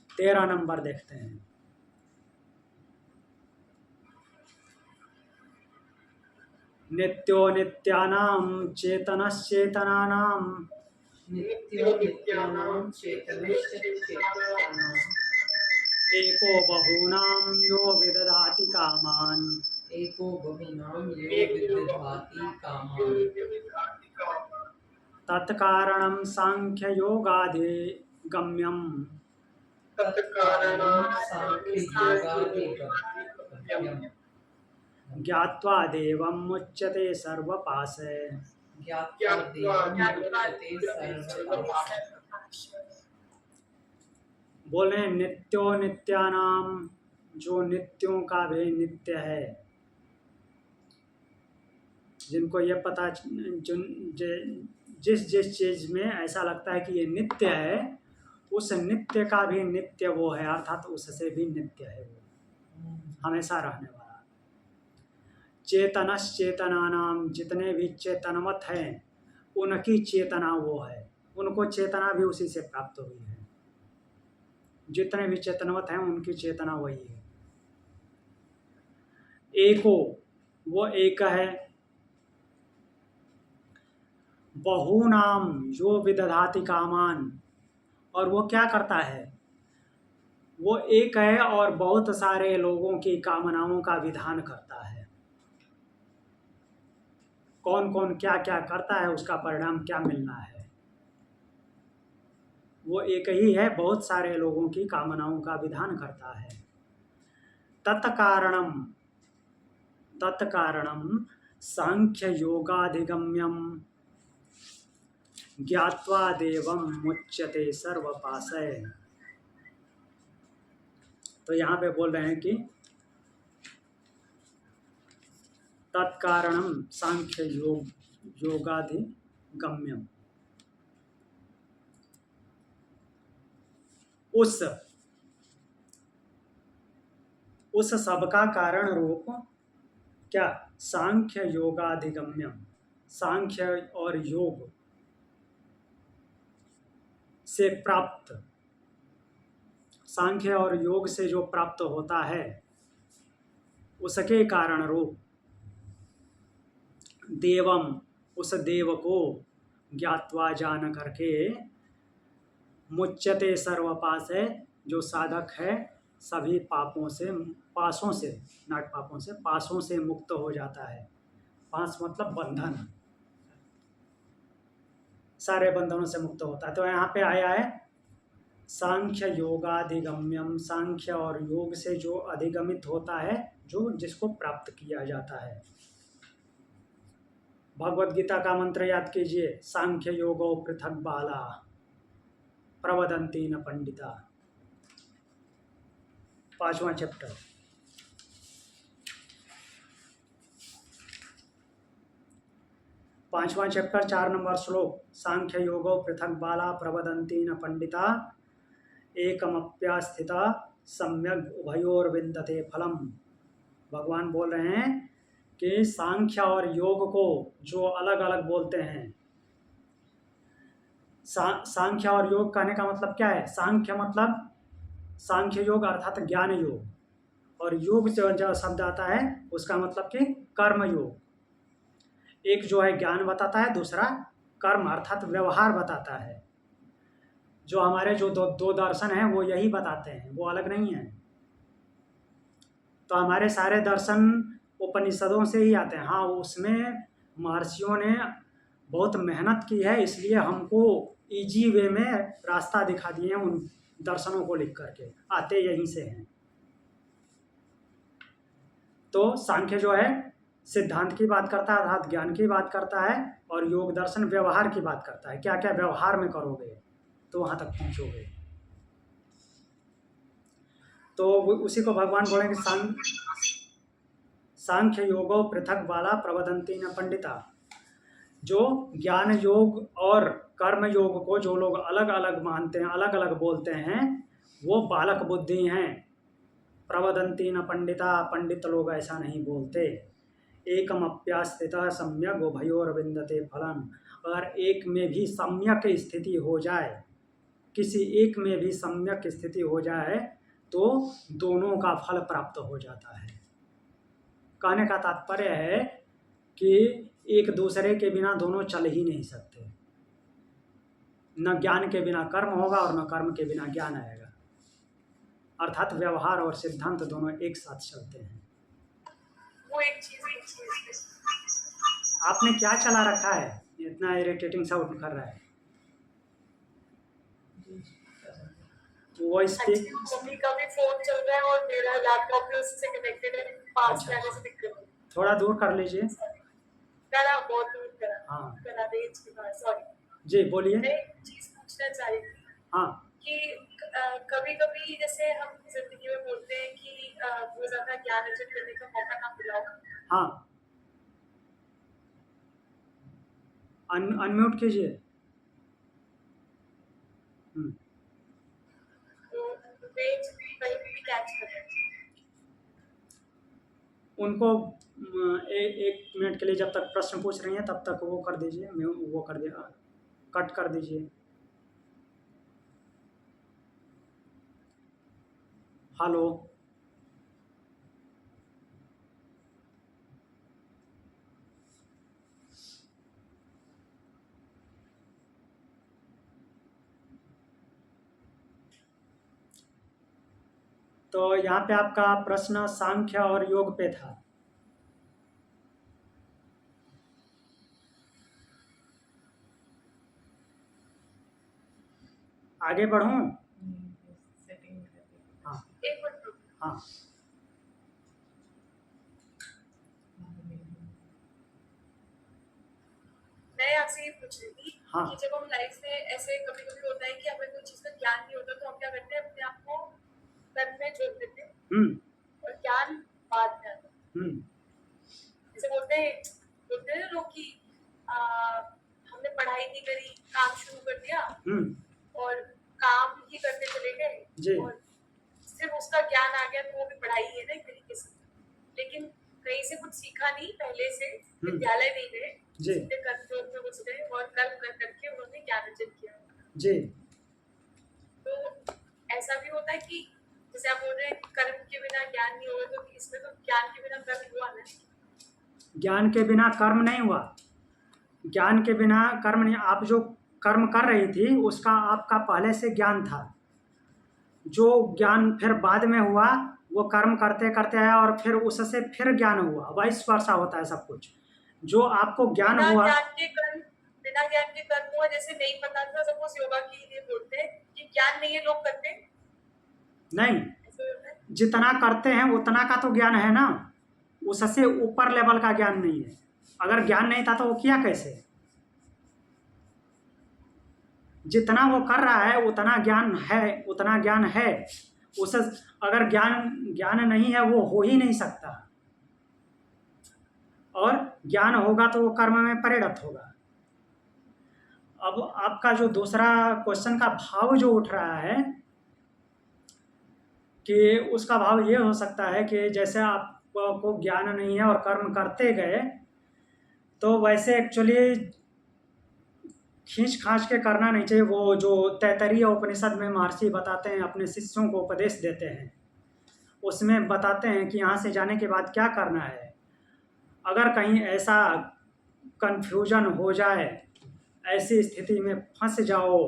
13 नंबर देखते हैं। नित्यो नित्यानां चेतनश्चेतनानां नित्यो नित्यानां चेतनश्चेतनानां एको बहूनां यो विदधाति कामान् एको बहूनां यो विदधाति कामान् तत्कारणं सांख्ययोगाधिगम्यं तत्कारणं सांख्ययोगाधिगम्यम् ज्ञात्वा देवं मुच्यते सर्वपाश। ज्ञात्वा देवं मुच्यते सर्वपाश। बोले नित्यो नित्यानाम, जो नित्यों का भी नित्य है, जिनको ये पता, जिस जिस चीज में ऐसा लगता है कि ये नित्य है, उस नित्य का भी नित्य वो है, अर्थात उससे भी नित्य है, वो हमेशा रहने वाला। चेतनश्चेतनानाम, जितने भी चेतनवत हैं उनकी चेतना वो है, उनको चेतना भी उसी से प्राप्त हुई है। जितने भी चेतनवत हैं उनकी चेतना वही है। एको, वो एक है। बहूनाम, जो विदधाति कामान, और वो क्या करता है? वो एक है और बहुत सारे लोगों की कामनाओं का विधान करता है। कौन कौन क्या क्या करता है, उसका परिणाम क्या मिलना है। वो एक ही है, बहुत सारे लोगों की कामनाओं का विधान करता है। तत्कारणम, तत्कारणम सांख्य योगाधिगम्यम ज्ञात्वा देवम मुच्यते सर्वपाशय। तो यहाँ पे बोल रहे हैं कि तत्कारणम सांख्य योगाधिगम्यम, उस सब का कारण रूप क्या? सांख्य योगाधिगम्यम, सांख्य और योग से प्राप्त, सांख्य और योग से जो प्राप्त होता है उसके कारण रूप देवम, उस देव को ज्ञात्वा, जान करके, मुच्यते सर्वपाश है, जो साधक है सभी पापों से, पासों से, नाट पापों से, पासों से मुक्त हो जाता है। पास मतलब बंधन, सारे बंधनों से मुक्त होता है। तो यहाँ पे आया है सांख्य योगाधिगम्यम, सांख्य और योग से जो अधिगमित होता है, जो जिसको प्राप्त किया जाता है। भगवद गीता का मंत्र याद कीजिए, सांख्य योगो पृथक बाला प्रवदंती न पंडिता, 5वां चैप्टर। पांचवा चैप्टर 4 नंबर श्लोक, सांख्य योगो पृथक बाला प्रवदंती न पंडिता एकमप्यास्थिता सम्यक उभयोर्विन्दते फलम। भगवान बोल रहे हैं कि सांख्य और योग को जो अलग अलग बोलते हैं, सांख्य और योग कहने का मतलब क्या है? सांख्य मतलब सांख्य योग अर्थात ज्ञान योग, और योग जो शब्द आता है उसका मतलब कि कर्म योग। एक जो है ज्ञान बताता है, दूसरा कर्म अर्थात व्यवहार बताता है। जो हमारे जो दो दर्शन हैं वो यही बताते हैं, वो अलग नहीं है। तो हमारे सारे दर्शन उपनिषदों से ही आते हैं। हाँ, उसमें महर्षियों ने बहुत मेहनत की है, इसलिए हमको इजी वे में रास्ता दिखा दिए हैं, उन दर्शनों को लिख करके, आते यहीं से हैं। तो सांख्य जो है सिद्धांत की बात करता है, अर्थात ज्ञान की बात करता है, और योग दर्शन व्यवहार की बात करता है, क्या क्या व्यवहार में करोगे तो वहां तक पहुंचोगे। तो उसी को भगवान बोलेंगे सांख्य योगो पृथक बाला प्रवदंती न पंडिता। जो ज्ञान योग और कर्म योग को जो लोग अलग अलग मानते हैं, अलग अलग बोलते हैं, वो बालक बुद्धि हैं। प्रवदंती न पंडिता, पंडित लोग ऐसा नहीं बोलते। एकम अप्यास्थितः सम्यक उभयोर विन्दते फलम। अगर एक में भी सम्यक स्थिति हो जाए, किसी एक में भी सम्यक स्थिति हो जाए तो दोनों का फल प्राप्त हो जाता है। कहने का तात्पर्य है कि एक दूसरे के बिना दोनों चल ही नहीं सकते। न ज्ञान के बिना कर्म होगा और न कर्म के बिना ज्ञान आएगा। अर्थात व्यवहार और सिद्धांत दोनों एक साथ चलते हैं। वो एक चीज आपने क्या चला रखा है, इतना इरिटेटिंग साउंड कर रहा है? वॉइस पे मम्मी का भी फोन चल रहा है और मेरा लैपटॉप भी उससे कनेक्टेड है, पास में आने से दिक्कत है। थोड़ा दूर कर लीजिए। करा बहुत दूर करा। हाँ करा दे इसके बाद। सॉरी जी बोलिए। मैं एक चीज पूछना चाह रही थी हाँ कि कभी कभी जैसे हम जिंदगी में बोलते हैं कि वो ज्यादा ज्ञान अर्जन करने का मौका ना मिला हो। हाँ अनम्यूट कीजिए। तो वे कहीं भी कैच कर रहे हैं। उनको एक मिनट के लिए जब तक प्रश्न पूछ रही हैं तब तक वो कर दीजिए, वो कर दिया, कट कर दीजिए। हेलो तो यहाँ पे आपका प्रश्न सांख्य और योग पे था। आगे बढ़ूं? हाँ एक मिनट रुको। हाँ मैं आपसे ये पूछ रही थी हाँ। कि जब हम लाइफ में ऐसे कभी कभी होता है कि हमें कोई चीज का ज्ञान नहीं होता तो हम क्या करते हैं, अपने आप को कर्म में जोड़ देते हैं और ज्ञान बाद में आता है। जैसे बोलते हैं लोग कि हमने पढ़ाई नहीं करी, काम शुरू कर दिया और काम ही करते चले गए और सिर्फ उसका ज्ञान आ गया, तो वो भी पढ़ाई है ना एक तरीके से। लेकिन कहीं से कुछ सीखा नहीं, पहले से विद्यालय नहीं गए, सीधे कर्म में घुस गए और कर्म कर करके उन्होंने ज्ञान अर्जन किया जी। तो ऐसा भी होता है कि जैसे आप बोल रहे हैं कर्म के बिना ज्ञान नहीं होगा, तो इसमें तो ज्ञान के बिना कर्म हुआ ना? ज्ञान के बिना कर्म नहीं हुआ, ज्ञान के बिना कर्म नहीं। आप जो कर्म कर रही थी उसका आपका पहले से ज्ञान था, जो ज्ञान फिर बाद में हुआ वो कर्म करते करते आया और फिर उससे फिर ज्ञान हुआ। वाइस वर्सा होता है सब कुछ। जो आपको ज्ञान हुआ, बिना ज्ञान के कर्म हुआ। जैसे नहीं पता था, सपोज योगा के लिए बोलते हैं कि ज्ञान नहीं है, लोग करते नहीं, जितना करते हैं उतना का तो ज्ञान है ना, उससे ऊपर लेवल का ज्ञान नहीं है। अगर ज्ञान नहीं था तो वो किया कैसे? जितना वो कर रहा है उतना ज्ञान है, उतना ज्ञान है। उस अगर ज्ञान नहीं है वो हो ही नहीं सकता, और ज्ञान होगा तो वो कर्म में परिणत होगा। अब आपका जो दूसरा क्वेश्चन का भाव जो उठ रहा है कि उसका भाव ये हो सकता है कि जैसे आपको ज्ञान नहीं है और कर्म करते गए, तो वैसे एक्चुअली खींच खांच के करना नहीं चाहिए। वो जो तैतरीय उपनिषद में महर्षि बताते हैं, अपने शिष्यों को उपदेश देते हैं, उसमें बताते हैं कि यहाँ से जाने के बाद क्या करना है। अगर कहीं ऐसा कन्फ्यूजन हो जाए, ऐसी स्थिति में फंस जाओ,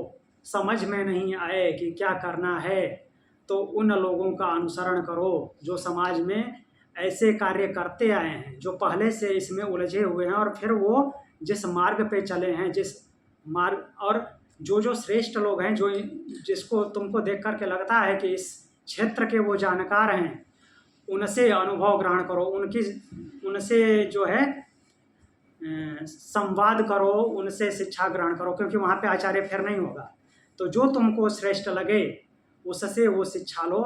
समझ में नहीं आए कि क्या करना है, तो उन लोगों का अनुसरण करो जो समाज में ऐसे कार्य करते आए हैं, जो पहले से इसमें उलझे हुए हैं और फिर वो जिस मार्ग पे चले हैं, जिस मार्ग, और जो श्रेष्ठ लोग हैं, जो जिसको तुमको देख कर के लगता है कि इस क्षेत्र के वो जानकार हैं, उनसे अनुभव ग्रहण करो, उनसे जो है संवाद करो, उनसे शिक्षा ग्रहण करो, क्योंकि वहाँ पे आचार्य फिर नहीं होगा। तो जो तुमको श्रेष्ठ लगे उससे वो शिक्षा लो,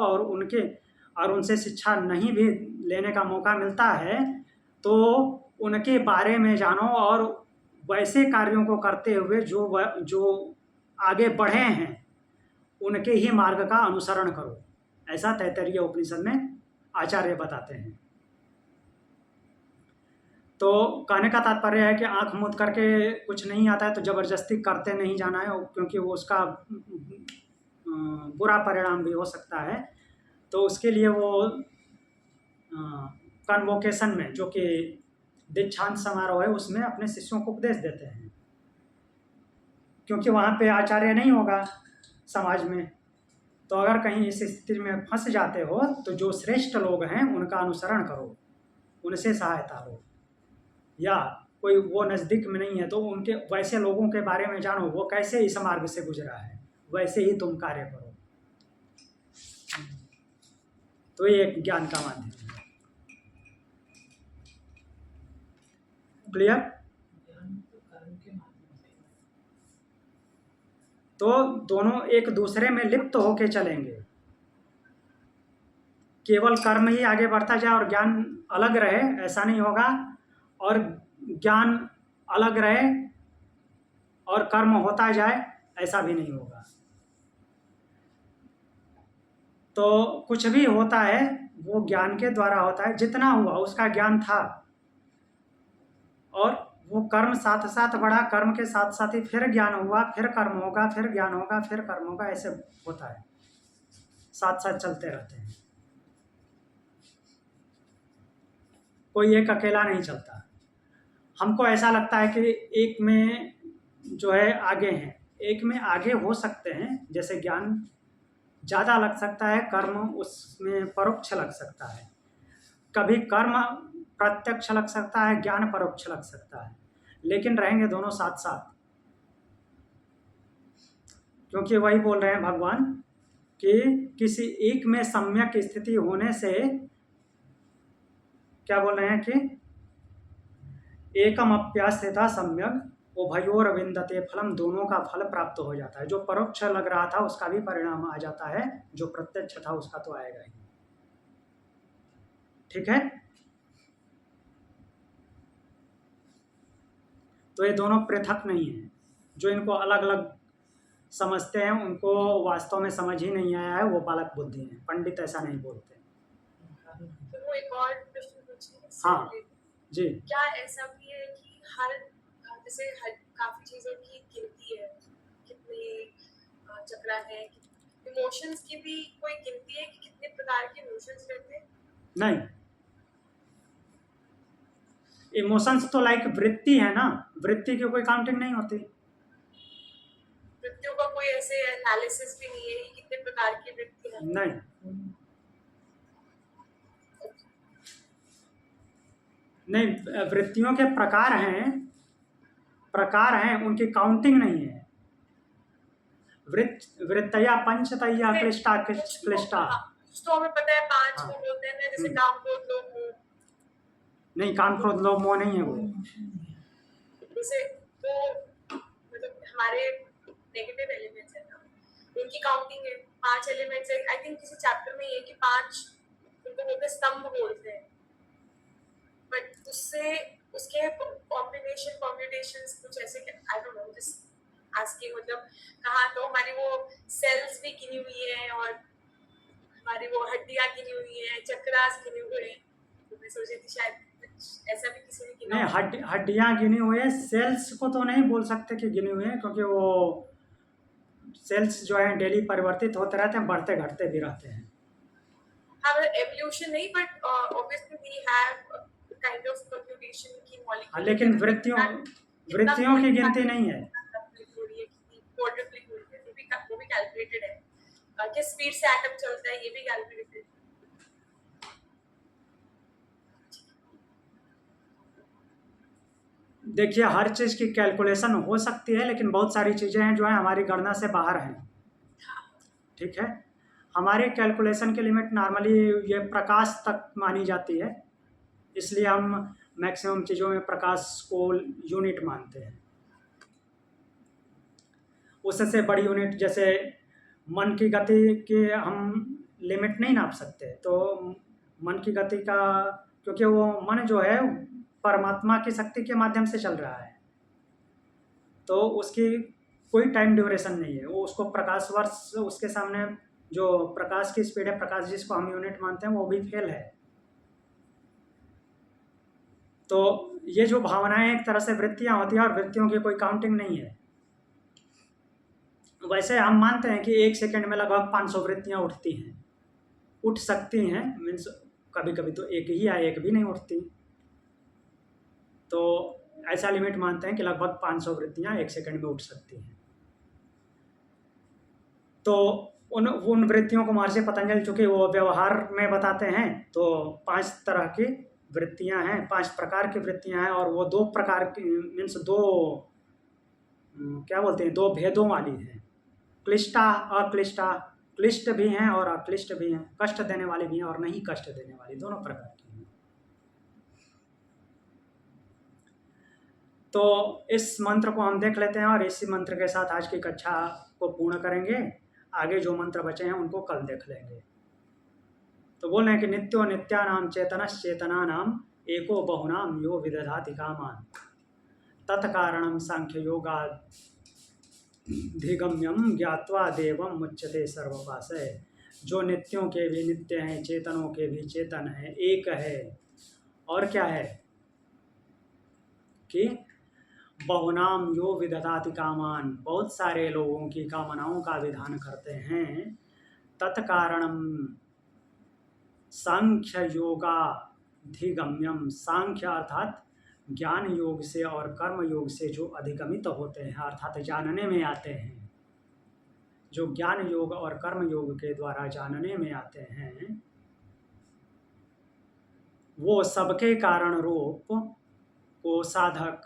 और उनसे शिक्षा नहीं भी लेने का मौका मिलता है तो उनके बारे में जानो और वैसे कार्यों को करते हुए जो आगे बढ़े हैं उनके ही मार्ग का अनुसरण करो। ऐसा तैत्तरीय उपनिषद में आचार्य बताते हैं। तो कहने का तात्पर्य है कि आंख मूंद करके कुछ नहीं आता है तो ज़बरदस्ती करते नहीं जाना है, क्योंकि वो उसका बुरा परिणाम भी हो सकता है। तो उसके लिए वो कन्वोकेशन में, जो कि दीक्षांत समारोह है, उसमें अपने शिष्यों को उपदेश देते हैं, क्योंकि वहाँ पे आचार्य नहीं होगा समाज में। तो अगर कहीं इस स्थिति में फंस जाते हो तो जो श्रेष्ठ लोग हैं उनका अनुसरण करो, उनसे सहायता लो, या कोई वो नज़दीक में नहीं है तो उनके वैसे लोगों के बारे में जानो, वो कैसे इस मार्ग से गुजरा है, वैसे ही तुम कार्य करो। तो ये एक ज्ञान का माध्यम है। क्लियर? तो दोनों एक दूसरे में लिप्त होके चलेंगे। केवल कर्म ही आगे बढ़ता जाए और ज्ञान अलग रहे, ऐसा नहीं होगा। और ज्ञान अलग रहे और कर्म होता जाए, ऐसा भी नहीं होगा। तो कुछ भी होता है वो ज्ञान के द्वारा होता है। जितना हुआ उसका ज्ञान था, और वो कर्म साथ साथ बढ़ा, कर्म के साथ साथ ही फिर ज्ञान हुआ, फिर कर्म होगा, फिर ज्ञान होगा, फिर कर्म होगा, ऐसे होता है, साथ साथ चलते रहते हैं। कोई एक अकेला नहीं चलता। हमको ऐसा लगता है कि एक में जो है आगे हैं, एक में आगे हो सकते हैं, जैसे ज्ञान ज़्यादा लग सकता है, कर्म उसमें परोक्ष लग सकता है। कभी कर्म प्रत्यक्ष लग सकता है, ज्ञान परोक्ष लग सकता है, लेकिन रहेंगे दोनों साथ साथ। क्योंकि वही बोल रहे हैं भगवान कि किसी एक में सम्यक स्थिति होने से, क्या बोल रहे हैं कि एकम अप्यास्यता सम्यक उभयोर विंदते फलम, दोनों का फल प्राप्त हो जाता है। जो परोक्ष लग रहा था उसका भी परिणाम आ जाता है, जो प्रत्यक्ष था उसका तो आएगा ही। ठीक है? तो ये दोनों पृथक नहीं है। जो इनको अलग अलग समझते हैं उनको वास्तव में समझ ही नहीं आया है, वो बालक बुद्धि है। पंडित ऐसा नहीं बोलते। तो वो एक और प्रश्न पूछिए। हाँ जी। क्या ऐसा भी है कि जैसे काफी चीजों की गिनती है, कितने चक्रा है, इमोशंस की भी कोई गिनती है कि कितने प्रकार के इमोशंस रहते हैं? नहीं, इमोशंस तो लाइक वृत्ति है ना, वृत्ति की कोई काउंटिंग नहीं होती। वृत्तियों का कोई ऐसे एनालिसिस भी नहीं है कि कितने प्रकार की वृत्ति है? नहीं, वृत्तियों के प्रकार हैं, उनकी काउंटिंग नहीं है। वृत्तया पंचतया क्लिष्टा। तो हमें पता है 5 को बोलते हैं, जैसे काम, क्रोध, लोभ, मोह। नहीं, काम, क्रोध, लोभ, मोह नहीं है वो। जैसे वो मतलब हमारे नेगेटिव एलिमेंट्स है ना, उनकी काउंटिंग है 5 एलिमेंट्स है। आई थिंक किसी चैप्टर में ये कि 5 उनको बोलते स्तंभ बोलते हैं, बट उससे उसके कॉम्बिनेशन कॉम्बिनेशंस कुछ ऐसे, I don't know, just asking. मतलब कहाँ तो हमारी वो सेल्स भी गिनी हुई है और हमारी वो हड्डियां गिनी हुई है, चक्रास गिने हुए हैं। तो मैं सोच रही थी शायद ऐसा भी किसी ने गिना। नहीं, हड्डियां गिनी हुई है, सेल्स को तो नहीं बोल सकते कि गिनी हुई है, क्योंकि वो सेल्स जो है डेली परिवर्तित होते रहते हैं, बढ़ते घटते भी रहते हैं। हाँ, एवोल्यूशन नहीं, but obviously we have kind of computation की मॉलिक्यूल। लेकिन वृत्तियों की गिनती नहीं है। वो भी कैलकुलेटेड है, किस स्पीड से एटम चलता है ये भी कैलकुलेटेड। देखिए, हर चीज़ की कैलकुलेशन हो सकती है, लेकिन बहुत सारी चीज़ें हैं जो हैं हमारी गणना से बाहर हैं। ठीक है? हमारे कैलकुलेशन की लिमिट नॉर्मली ये प्रकाश तक मानी जाती है, इसलिए हम मैक्सिमम चीज़ों में प्रकाश को यूनिट मानते हैं। उससे बड़ी यूनिट, जैसे मन की गति के हम लिमिट नहीं नाप सकते। तो मन की गति का, क्योंकि वो मन जो है परमात्मा की शक्ति के माध्यम से चल रहा है, तो उसकी कोई टाइम ड्यूरेशन नहीं है। वो उसको प्रकाश वर्ष उसके सामने जो प्रकाश की स्पीड है, प्रकाश जिसको हम यूनिट मानते हैं, वो भी फेल है। तो ये जो भावनाएं एक तरह से वृत्तियां होती हैं और वृत्तियों की कोई काउंटिंग नहीं है। वैसे हम मानते हैं कि एक सेकंड में लगभग 500 वृत्तियां उठती हैं, उठ सकती हैं, मीन्स कभी कभी तो एक ही या एक भी नहीं उठती। तो ऐसा लिमिट मानते हैं कि लगभग 500 वृत्तियां एक सेकंड में उठ सकती हैं। तो उन वृत्तियों को महर्षि पतंजलि चूंकि वो व्यवहार में बताते हैं, तो 5 तरह की वृत्तियां हैं, 5 प्रकार की वृत्तियां हैं, और वो 2 प्रकार की मीन्स 2 क्या बोलते हैं, 2 भेदों वाली हैं, क्लिष्टा अक्लिष्टा। क्लिष्ट भी हैं और अक्लिष्ट भी हैं, कष्ट देने वाली भी हैं और नहीं कष्ट देने वाली, दोनों प्रकार की हैं। तो इस मंत्र को हम देख लेते हैं और इसी मंत्र के साथ आज की कक्षा को पूर्ण करेंगे। आगे जो मंत्र बचे हैं उनको कल देख लेंगे। तो बोल रहे हैं कि नित्यो नित्यानाम चेतनश्चेतनानाम एको बहुनाम यो विदधाति कामान तत्कारणम सांख्य योगाधिगम्यम ज्ञात्वा देवम मुच्यते सर्वपाशय। जो नित्यों के भी नित्य हैं, चेतनों के भी चेतन हैं, एक है, और क्या है कि बहुनाम यो विदधाति कामान, बहुत सारे लोगों की कामनाओं का विधान करते हैं। तत्कारणम सांख्य योगाधिगम्यम, सांख्य अर्थात ज्ञान योग से और कर्म योग से जो अधिगमित होते हैं, अर्थात जानने में आते हैं, जो ज्ञान योग और कर्म योग के द्वारा जानने में आते हैं, वो सबके कारण रूप को साधक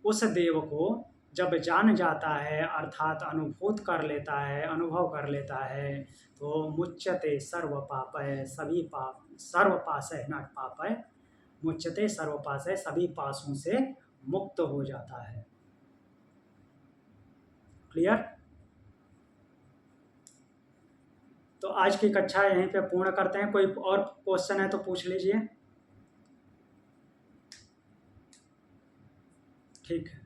उस देव को जब जान जाता है, अर्थात अनुभूत कर लेता है, अनुभव कर लेता है, तो मुच्यते सर्व पाप है, सभी पाप, सर्व पास है, नॉट पाप है, मुच्यते सर्व पास है, सभी पासों से मुक्त हो जाता है। क्लियर? तो आज की कक्षा यहीं पे पूर्ण करते हैं। कोई और क्वेश्चन है तो पूछ लीजिए। ठीक है,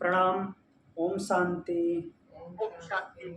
प्रणाम। ओम शांति। ओम ओम शांति।